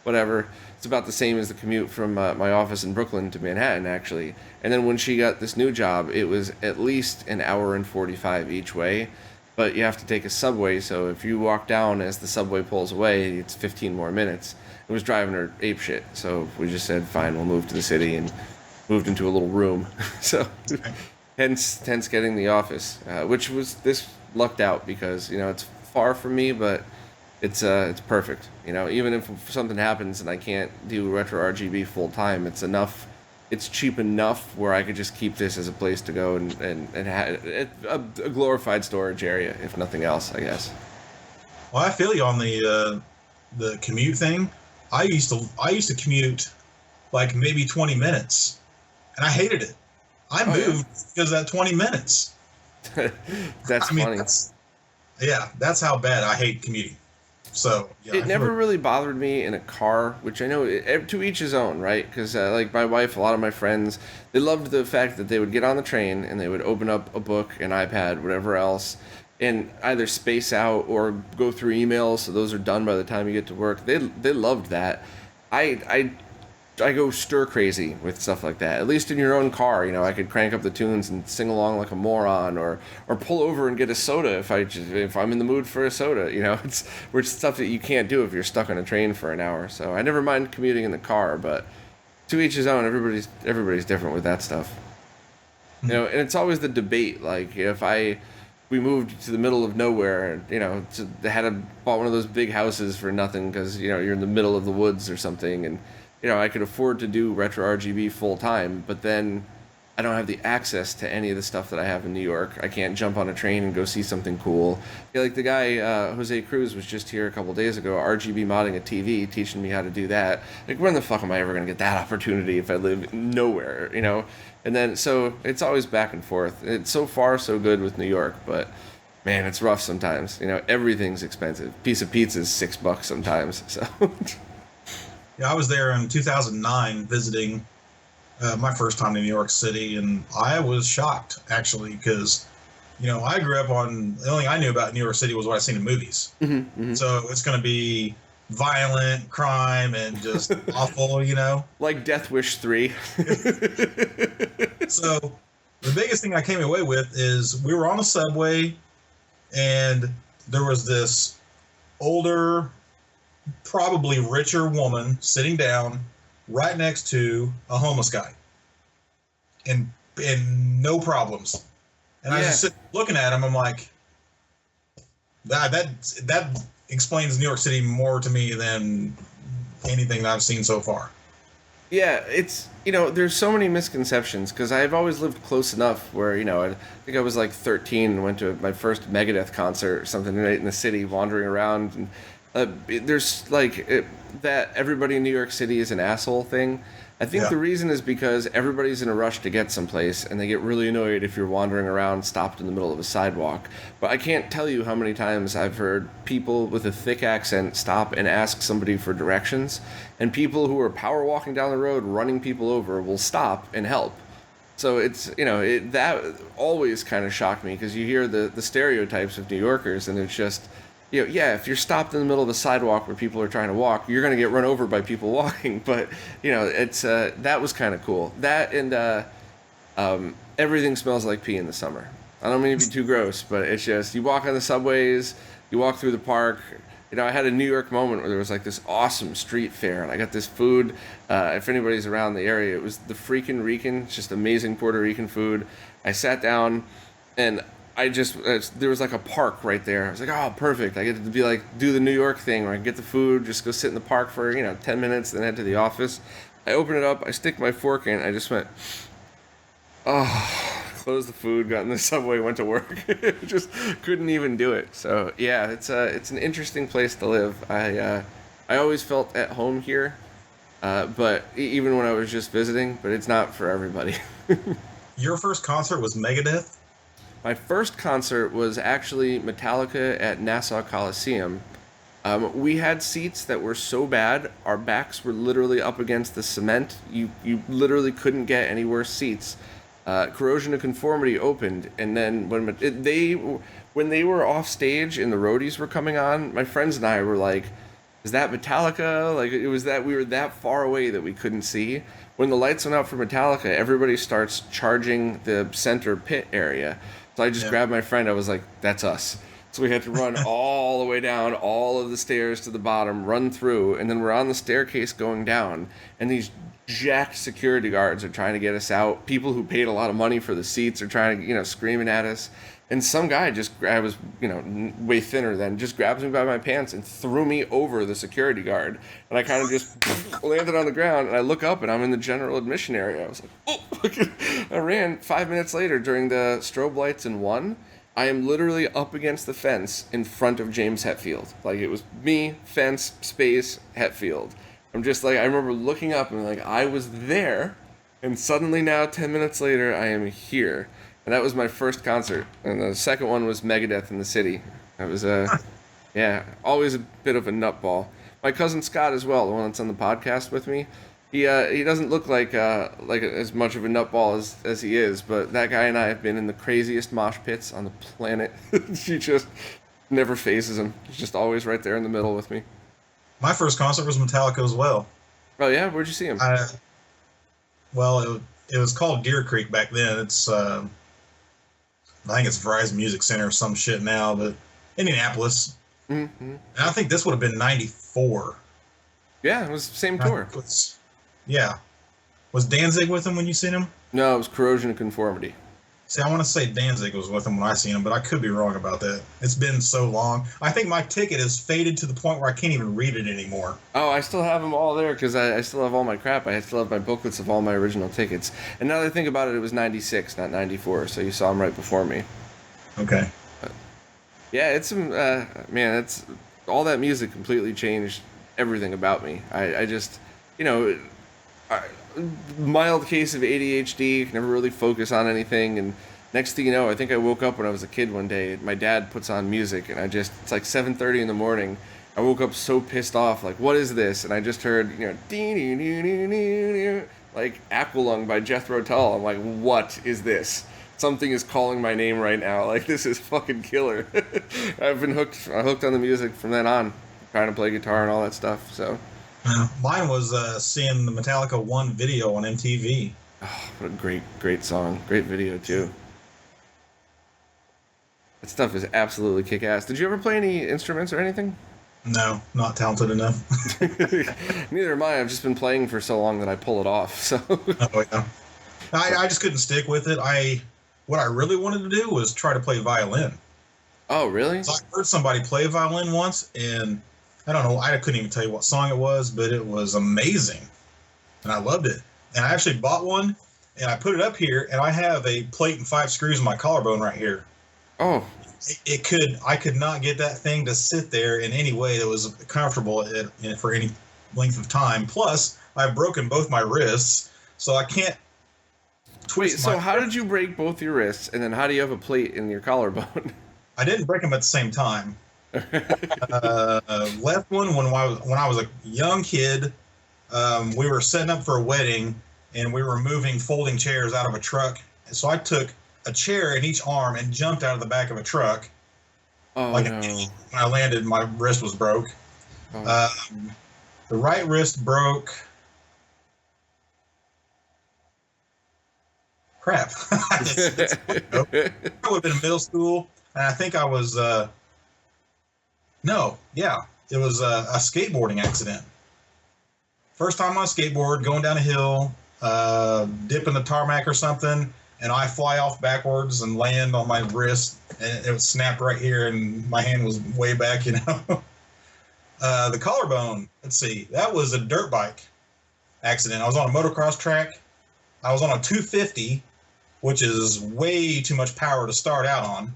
whatever. It's about the same as the commute from my office in Brooklyn to Manhattan, actually. And then when she got this new job, it was at least an hour and 45 each way, but you have to take a subway, so if you walk down as the subway pulls away, it's 15 more minutes. It was driving her apeshit, so we just said, fine, we'll move to the city, and moved into a little room. So, hence getting the office, which this lucked out because, it's far from me, but it's perfect. Even if something happens and I can't do RetroRGB full time, it's cheap enough where I could just keep this as a place to go and have a glorified storage area, if nothing else, I guess. Well, I feel you on the commute thing. I used to commute maybe 20 minutes, and I hated it. I moved because of that 20 minutes. That's funny. That's how bad I hate commuting. So it never really bothered me in a car, which I know to each his own, right? Because my wife, a lot of my friends, they loved the fact that they would get on the train and they would open up a book, an iPad, whatever else, and either space out or go through emails, so those are done by the time you get to work. They loved that. I go stir crazy with stuff like that. At least in your own car, I could crank up the tunes and sing along like a moron, or pull over and get a soda if I'm in the mood for a soda. It's stuff that you can't do if you're stuck on a train for an hour. So I never mind commuting in the car, but to each his own. Everybody's different with that stuff. And it's always the debate. Like we moved to the middle of nowhere, they bought one of those big houses for nothing because you're in the middle of the woods or something, and I could afford to do RetroRGB full time, but then I don't have the access to any of the stuff that I have in New York. I can't jump on a train and go see something cool. Like the guy, Jose Cruz, was just here a couple days ago, RGB modding a TV, teaching me how to do that. Like, when the fuck am I ever going to get that opportunity if I live nowhere, And then, so it's always back and forth. It's so far so good with New York, but man, it's rough sometimes. Everything's expensive. Piece of pizza is $6 sometimes, so... Yeah, I was there in 2009 visiting my first time in New York City, and I was shocked, actually, because, I grew up on... The only thing I knew about New York City was what I'd seen in movies. Mm-hmm. So it's going to be violent, crime, and just awful, Like Death Wish 3. So the biggest thing I came away with is we were on a subway, and there was this older... probably richer woman sitting down right next to a homeless guy, and no problems. And I was just sitting looking at him. I'm like, that explains New York City more to me than anything that I've seen so far. Yeah, it's, there's so many misconceptions, because I've always lived close enough where, I think I was like 13 and went to my first Megadeth concert or something right in the city, wandering around, and there's that everybody in New York City is an asshole thing. I think the reason is because everybody's in a rush to get someplace, and they get really annoyed if you're wandering around stopped in the middle of a sidewalk. But I can't tell you how many times I've heard people with a thick accent stop and ask somebody for directions, and people who are power walking down the road, running people over, will stop and help. So it's, that always kind of shocked me, because you hear the stereotypes of New Yorkers, and it's just... if you're stopped in the middle of a sidewalk where people are trying to walk, you're going to get run over by people walking. But, it's that was kind of cool. That and everything smells like pee in the summer. I don't mean to be too gross, but it's just, you walk on the subways, you walk through the park. I had a New York moment where there was like this awesome street fair, and I got this food. If anybody's around the area, it was the freaking Rican. It's just amazing Puerto Rican food. I sat down, and there was like a park right there. I was like, oh, perfect. I get to be like, do the New York thing where I can get the food, just go sit in the park for, 10 minutes, then head to the office. I open it up, I stick my fork in, I just went, oh, closed the food, got in the subway, went to work. Just couldn't even do it. So yeah, it's an interesting place to live. I always felt at home here, but even when I was just visiting, but it's not for everybody. Your first concert was Megadeth? My first concert was actually Metallica at Nassau Coliseum. We had seats that were so bad, our backs were literally up against the cement. You literally couldn't get any worse seats. Corrosion of Conformity opened, and then when they were off stage and the roadies were coming on, my friends and I were like, is that Metallica? Like, it was that we were that far away that we couldn't see. When the lights went out for Metallica, everybody starts charging the center pit area. So I just grabbed my friend. I was like, that's us. So we had to run all the way down, all of the stairs to the bottom, run through, and then we're on the staircase going down, and these jacked security guards are trying to get us out. People who paid a lot of money for the seats are trying to, screaming at us. And some guy I was, way thinner then, just grabs me by my pants and threw me over the security guard. And I kind of just landed on the ground, and I look up, and I'm in the general admission area. I was like, oh! I ran 5 minutes later during the strobe lights in 1. I am literally up against the fence in front of James Hetfield. Like, it was me, fence, space, Hetfield. I'm just like, I remember looking up, and like, I was there, and suddenly now, 10 minutes later, I am here. And that was my first concert. And the second one was Megadeth in the city. That was, always a bit of a nutball. My cousin Scott as well, the one that's on the podcast with me, He doesn't look like as much of a nutball as he is, but that guy and I have been in the craziest mosh pits on the planet. He just never phases him. He's just always right there in the middle with me. My first concert was Metallica as well. Oh yeah, where'd you see him? It was called Deer Creek back then. It's I think it's Verizon Music Center or some shit now, but Indianapolis. Mm-hmm. And I think this would have been 94. Yeah, it was the same tour. Yeah. Was Danzig with him when you seen him? No, it was Corrosion of Conformity. See, I want to say Danzig was with him when I seen him, but I could be wrong about that. It's been so long. I think my ticket is faded to the point where I can't even read it anymore. Oh, I still have them all there because I still have all my crap. I still have my booklets of all my original tickets. And now that I think about it, it was 96, not 94, so you saw him right before me. Okay. But, yeah, it's man, it's all that music completely changed everything about me. I just, mild case of ADHD, never really focus on anything, and next thing you know, I think I woke up when I was a kid one day, my dad puts on music, and it's like 7:30 in the morning, I woke up so pissed off, like, what is this? And I just heard, like, Aqualung by Jethro Tull. I'm like, what is this? Something is calling my name right now, like, this is fucking killer. I've been hooked on the music from then on, trying to play guitar and all that stuff, so... Mine was seeing the Metallica 1 video on MTV. Oh, what a great song. Great video, too. That stuff is absolutely kick-ass. Did you ever play any instruments or anything? No, not talented enough. Neither am I. I've just been playing for so long that I pull it off, so... Oh, yeah. I just couldn't stick with it. What I really wanted to do was try to play violin. Oh, really? So I heard somebody play violin once, and... I don't know, I couldn't even tell you what song it was, but it was amazing. And I loved it. And I actually bought one, and I put it up here, and I have a plate and 5 screws in my collarbone right here. Oh. I could not get that thing to sit there in any way that was comfortable for any length of time. Plus, I've broken both my wrists, so I can't twist. Wait, so how did you break both your wrists, and then how do you have a plate in your collarbone? I didn't break them at the same time. Left one when I was a young kid. We were setting up for a wedding, and we were moving folding chairs out of a truck. And so I took a chair in each arm and jumped out of the back of a truck. Oh, no. When I landed, my wrist was broke. Oh. The right wrist broke. Crap. I would have been in middle school, and I think I was... it was a skateboarding accident. First time on a skateboard, going down a hill, dipping the tarmac or something, and I fly off backwards and land on my wrist, and it was snapped right here, and my hand was way back, The collarbone, let's see, that was a dirt bike accident. I was on a motocross track. I was on a 250, which is way too much power to start out on.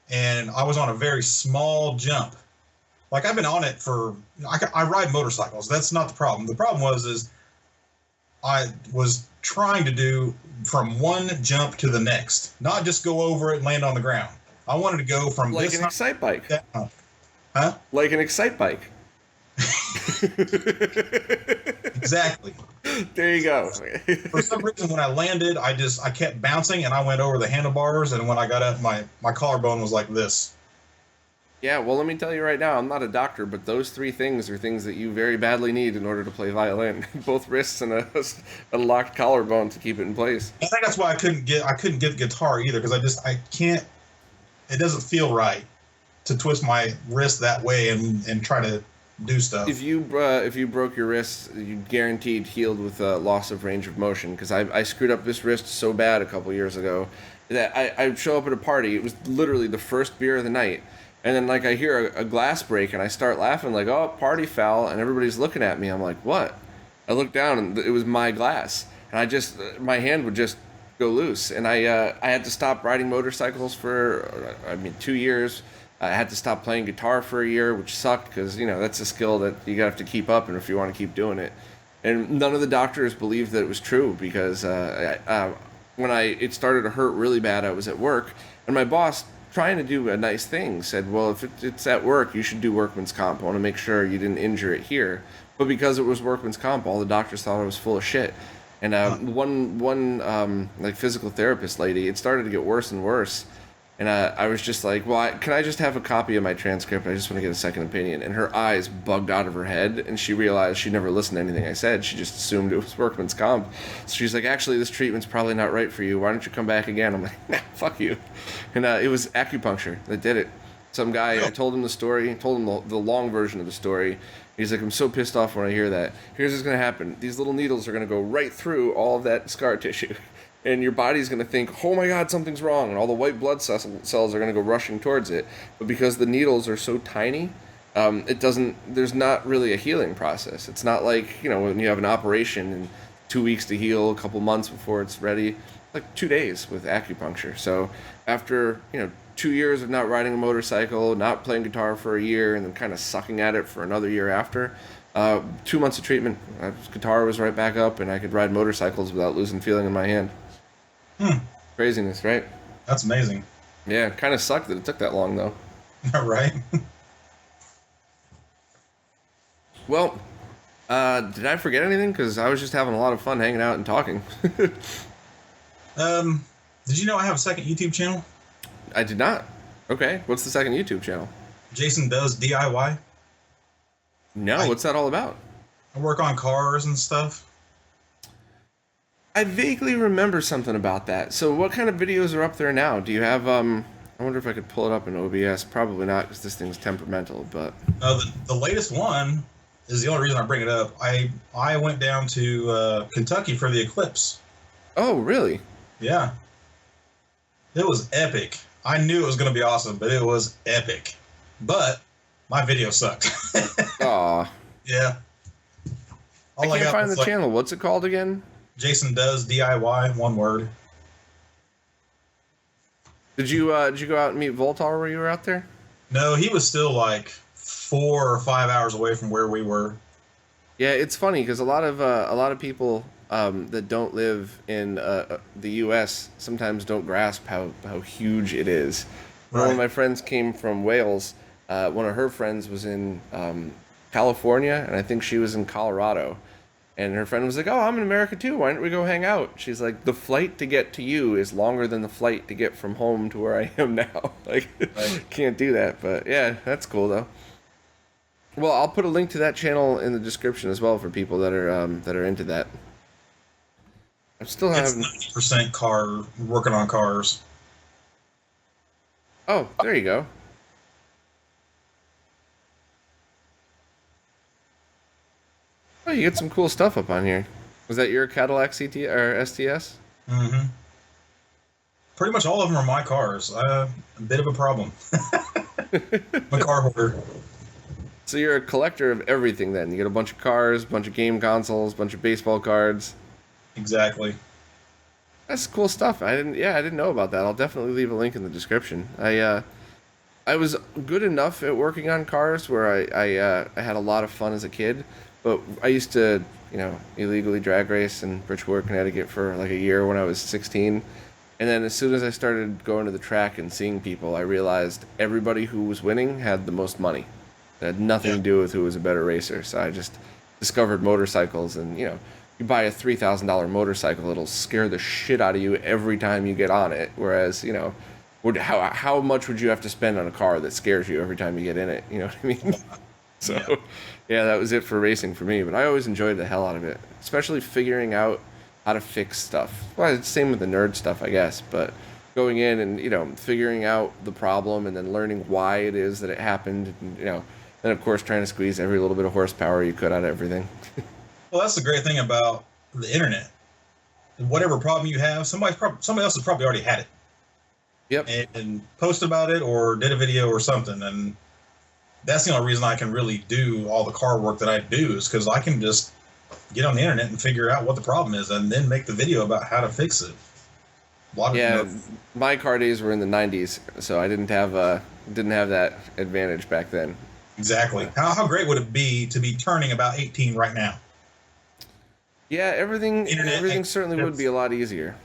And I was on a very small jump. Like, I've been on it I ride motorcycles. That's not the problem. The problem was I was trying to do from one jump to the next, not just go over it and land on the ground. I wanted to go from like an Excite bike. Huh? Like an Excite bike. Exactly. There you go. For some reason, when I landed, I kept bouncing, and I went over the handlebars, and when I got up, my collarbone was like this. Yeah, well, let me tell you right now, I'm not a doctor, but those 3 things are things that you very badly need in order to play violin. Both wrists and a locked collarbone to keep it in place. I think that's why I couldn't get the guitar either, because I can't. It doesn't feel right to twist my wrist that way and try to do stuff. If you broke your wrist, you guaranteed healed with loss of range of motion. Because I screwed up this wrist so bad a couple years ago that I show up at a party. It was literally the first beer of the night. And then, like, I hear a glass break, and I start laughing, like, oh, party foul, and everybody's looking at me. I'm like, what? I look down, and it was my glass. And my hand would just go loose. And I had to stop riding motorcycles for, 2 years. I had to stop playing guitar for a year, which sucked, because, that's a skill that you have to keep up, and if you want to keep doing it. And none of the doctors believed that it was true, because when it started to hurt really bad, I was at work, and my boss, trying to do a nice thing, said, well, if it's at work, you should do workman's comp. I want to make sure you didn't injure it here. But because it was workman's comp, all the doctors thought I was full of shit. And one like physical therapist lady, it started to get worse and worse. And I was just like, well, can I just have a copy of my transcript? I just want to get a second opinion. And her eyes bugged out of her head, and she realized she never listened to anything I said. She just assumed it was workman's comp. So she's like, actually, this treatment's probably not right for you. Why don't you come back again? I'm like, nah, fuck you. And it was acupuncture that did it. Some guy, I told him the story, told him the long version of the story. He's like, I'm so pissed off when I hear that. Here's what's going to happen. These little needles are going to go right through all of that scar tissue. And your body's going to think, oh my god, something's wrong. And all the white blood cells are going to go rushing towards it. But because the needles are so tiny, there's not really a healing process. It's not like, when you have an operation and 2 weeks to heal, a couple months before it's ready. Like 2 days with acupuncture. So after, 2 years of not riding a motorcycle, not playing guitar for a year, and then kind of sucking at it for another year after, 2 months of treatment, guitar was right back up, and I could ride motorcycles without losing feeling in my hand. Craziness, right? That's amazing. Yeah, kind of sucked that it took that long, though. Right? Well, did I forget anything? Because I was just having a lot of fun hanging out and talking. Did you know I have a second YouTube channel? I did not. Okay, what's the second YouTube channel? Jason Does DIY. No, what's that all about? I work on cars and stuff. I vaguely remember something about that. So what kind of videos are up there now? Do you have, I wonder if I could pull it up in OBS. Probably not, because this thing's temperamental, but... The latest one is the only reason I bring it up. I went down to Kentucky for the eclipse. Oh, really? Yeah. It was epic. I knew it was going to be awesome, but it was epic. But my video sucked. Aw. Yeah. I can't find the channel. What's it called again? Jason Does DIY, one word. Did you go out and meet Voltar while you were out there? No, he was still like 4 or 5 hours away from where we were. Yeah, it's funny because a lot of people that don't live in the U.S. sometimes don't grasp how huge it is. Right. One of my friends came from Wales. One of her friends was in California, and I think she was in Colorado. And her friend was like, oh, I'm in America too. Why don't we go hang out? She's like, the flight to get to you is longer than the flight to get from home to where I am now. Like, right. Can't do that. But yeah, that's cool though. Well, I'll put a link to that channel in the description as well for people that are into that. I'm still having 90% car working on cars. Oh, there you go. Oh, you get some cool stuff up on here. Was that your Cadillac CT or STS? Mm-hmm. Pretty much all of them are my cars. A bit of a problem. I'm a car hoarder. So you're a collector of everything then. You get a bunch of cars, a bunch of game consoles, a bunch of baseball cards. Exactly. That's cool stuff. I didn't know about that. I'll definitely leave a link in the description. I was good enough at working on cars where I had a lot of fun as a kid. But I used to, illegally drag race in Bridgeport, Connecticut for like a year when I was 16. And then as soon as I started going to the track and seeing people, I realized everybody who was winning had the most money. It had nothing to do with who was a better racer. So I just discovered motorcycles. And, you buy a $3,000 motorcycle, it'll scare the shit out of you every time you get on it. Whereas, how much would you have to spend on a car that scares you every time you get in it? You know what I mean? So, yeah, that was it for racing for me. But I always enjoyed the hell out of it, especially figuring out how to fix stuff. Well, it's the same with the nerd stuff, I guess. But going in and, figuring out the problem and then learning why it is that it happened. And, then, of course, trying to squeeze every little bit of horsepower you could out of everything. Well, that's the great thing about the internet. Whatever problem you have, somebody else has probably already had it. Yep. And posted about it or did a video or something. And that's the only reason I can really do all the car work that I do is because I can just get on the internet and figure out what the problem is and then make the video about how to fix it. My car days were in the 90s, so I didn't have that advantage back then. Exactly. How great would it be to be turning about 18 right now? Yeah, everything certainly would be a lot easier.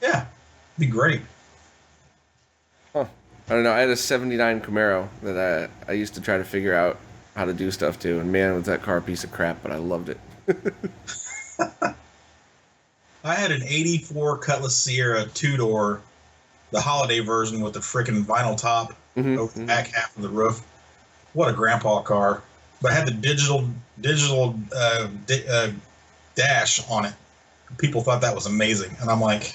Yeah, it'd be great. Huh. I don't know. I had a 79 Camaro that I used to try to figure out how to do stuff too. And man, was that car a piece of crap, but I loved it. I had an 84 Cutlass Sierra 2-door, the holiday version with the freaking vinyl top over the back half of the roof. What a grandpa car. But I had the digital dash on it. People thought that was amazing. And I'm like,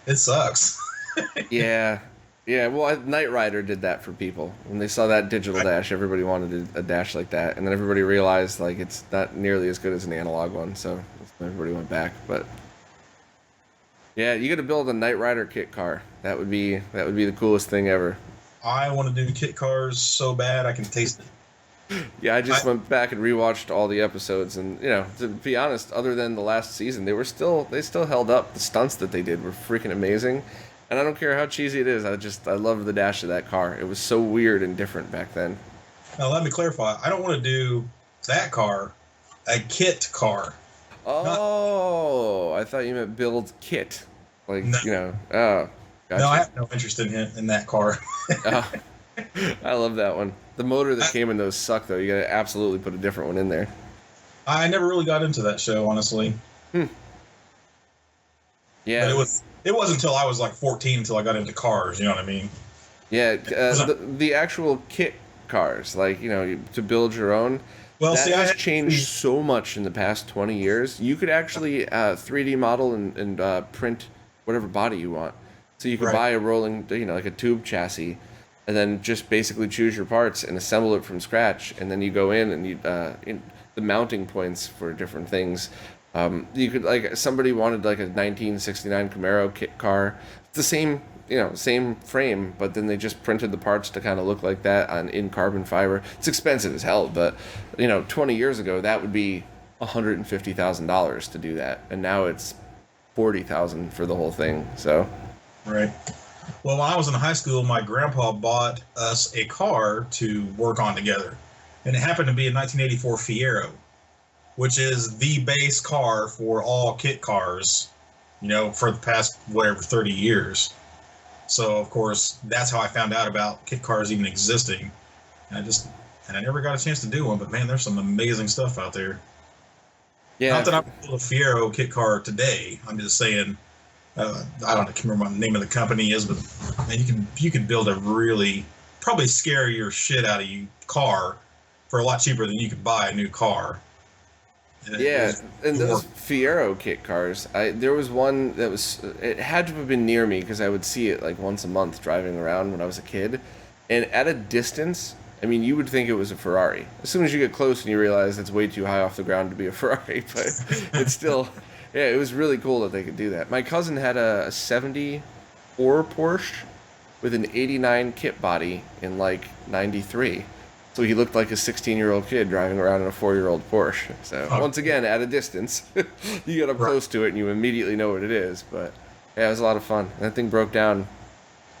it sucks. Yeah. Yeah, well, Knight Rider did that for people. When they saw that digital dash, everybody wanted a dash like that. And then everybody realized, like, it's not nearly as good as an analog one. So everybody went back. But yeah, you got to build a Knight Rider kit car. That would be the coolest thing ever. I want to do kit cars so bad I can taste it. Yeah, I just went back and rewatched all the episodes, and to be honest, other than the last season, they still held up. The stunts that they did were freaking amazing, and I don't care how cheesy it is. I love the dash of that car. It was so weird and different back then. Now let me clarify. I don't want to do that car, a kit car. Oh, I thought you meant build kit, like no. Oh, gotcha. No, I have no interest in that car. Oh, I love that one. The motor that came in those sucked, though. You gotta absolutely put a different one in there. I never really got into that show, honestly. Yeah. But it wasn't until I was like 14 until I got into cars, you know what I mean? Yeah, the actual kit cars, like, to build your own, well, that has changed so much in the past 20 years. You could actually 3D model and print whatever body you want. So you could buy a rolling, like a tube chassis, and then just basically choose your parts and assemble it from scratch. And then you go in and the mounting points for different things. You could, like, somebody wanted like a 1969 Camaro kit car. It's the same, same frame, but then they just printed the parts to kind of look like that in carbon fiber. It's expensive as hell, but 20 years ago that would be $150,000 to do that, and now it's $40,000 for the whole thing. So. Right. Well, when I was in high school, my grandpa bought us a car to work on together. And it happened to be a 1984 Fiero, which is the base car for all kit cars, for the past, 30 years. So, of course, that's how I found out about kit cars even existing. And I never got a chance to do one, but man, there's some amazing stuff out there. Yeah. Not that I'm a Fiero kit car today. I'm just saying, I can't remember what the name of the company is, but man, you can build a really probably scarier shit out of you car for a lot cheaper than you could buy a new car. And those Fiero kit cars, there was one that it had to have been near me because I would see it like once a month driving around when I was a kid, and at a distance, I mean, you would think it was a Ferrari. As soon as you get close and you realize it's way too high off the ground to be a Ferrari, but it's still. Yeah, it was really cool that they could do that. My cousin had a 74 Porsche with an 89 kit body in like 93. So he looked like a 16-year-old kid driving around in a 4-year-old Porsche. So once again, at a distance, you get up close to it and you immediately know what it is. But yeah, it was a lot of fun. And that thing broke down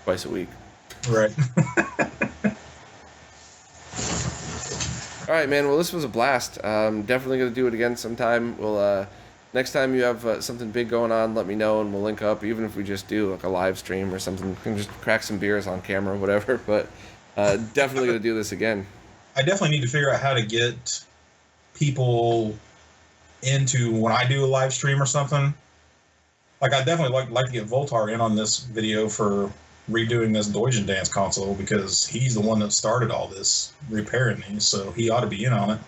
twice a week. Right. All right, man. Well, this was a blast. Definitely going to do it again sometime. We'll next time you have something big going on, let me know and we'll link up. Even if we just do like a live stream or something, we can just crack some beers on camera or whatever. But definitely going to do this again. I definitely need to figure out how to get people into when I do a live stream or something. Like, I definitely like to get Voltar in on this video for redoing this Deutschen Dance console, because he's the one that started all this, repairing these, so he ought to be in on it.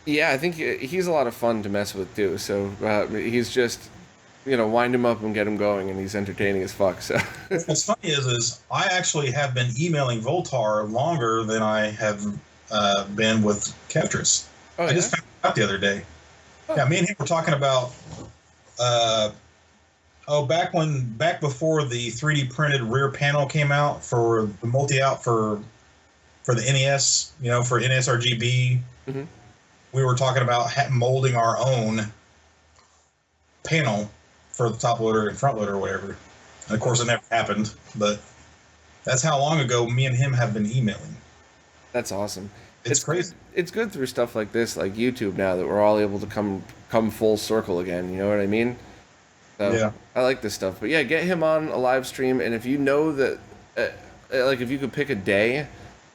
Yeah, I think he's a lot of fun to mess with too. So he's just, wind him up and get him going, and he's entertaining as fuck. So what's funny is I actually have been emailing Voltar longer than I have been with Kevtris. Oh, I just found out the other day. Oh. Yeah, me and him were talking about back before the 3D printed rear panel came out for the multi-out for the NES, for NES RGB. Mm-hmm. We were talking about molding our own panel for the top loader and front loader or whatever. And of course, it never happened, but that's how long ago me and him have been emailing. That's awesome. It's crazy. It's good through stuff like this, like YouTube now, that we're all able to come full circle again. You know what I mean? So, yeah. I like this stuff. But yeah, get him on a live stream, and if you know that, like, if you could pick a day,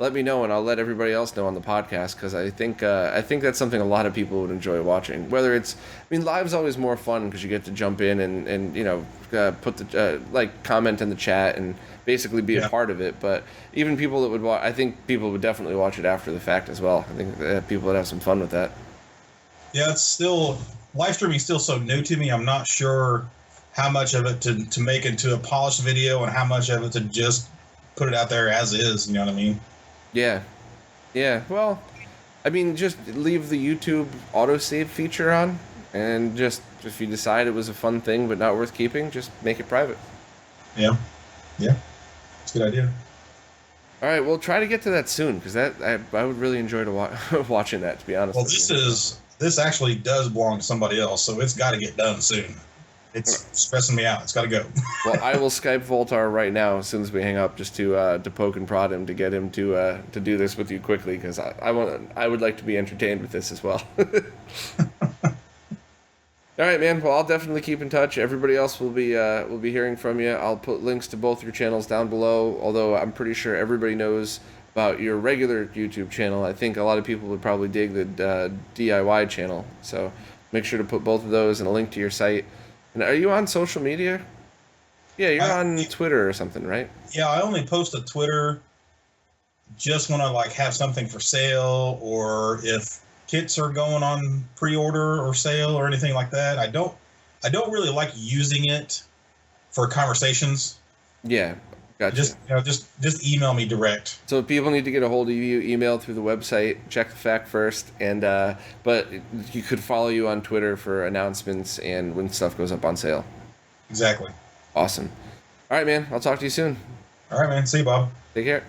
let me know, and I'll let everybody else know on the podcast, because I think that's something a lot of people would enjoy watching. Whether it's, I mean, live's always more fun because you get to jump in and put the comment in the chat and basically be a part of it. But even people that would watch, I think people would definitely watch it after the fact as well. I think people would have some fun with that. Yeah, it's still, live streaming is still so new to me. I'm not sure how much of it to make into a polished video and how much of it to just put it out there as is, you know what I mean? Yeah. Well, I mean, just leave the YouTube autosave feature on, and just, if you decide it was a fun thing but not worth keeping, just make it private. Yeah. It's a good idea. All right, we'll try to get to that soon, because I would really enjoy watching that, to be honest. Well, this actually does belong to somebody else, so it's got to get done soon. It's stressing me out. It's got to go. Well, I will Skype Voltar right now as soon as we hang up, just to poke and prod him to get him to do this with you quickly, because I would like to be entertained with this as well. All right, man. Well, I'll definitely keep in touch. Everybody else will be hearing from you. I'll put links to both your channels down below, although I'm pretty sure everybody knows about your regular YouTube channel. I think a lot of people would probably dig the DIY channel, so make sure to put both of those and a link to your site. And are you on social media? Yeah, you're on Twitter or something, right? Yeah, I only post to Twitter just when I have something for sale, or if kits are going on pre-order or sale or anything like that. I don't really like using it for conversations. Yeah, gotcha. Just email me direct. So if people need to get a hold of you, email through the website, check the fact first, and but you could follow you on Twitter for announcements and when stuff goes up on sale. Exactly. Awesome. All right, man. I'll talk to you soon. All right, man. See you, Bob. Take care.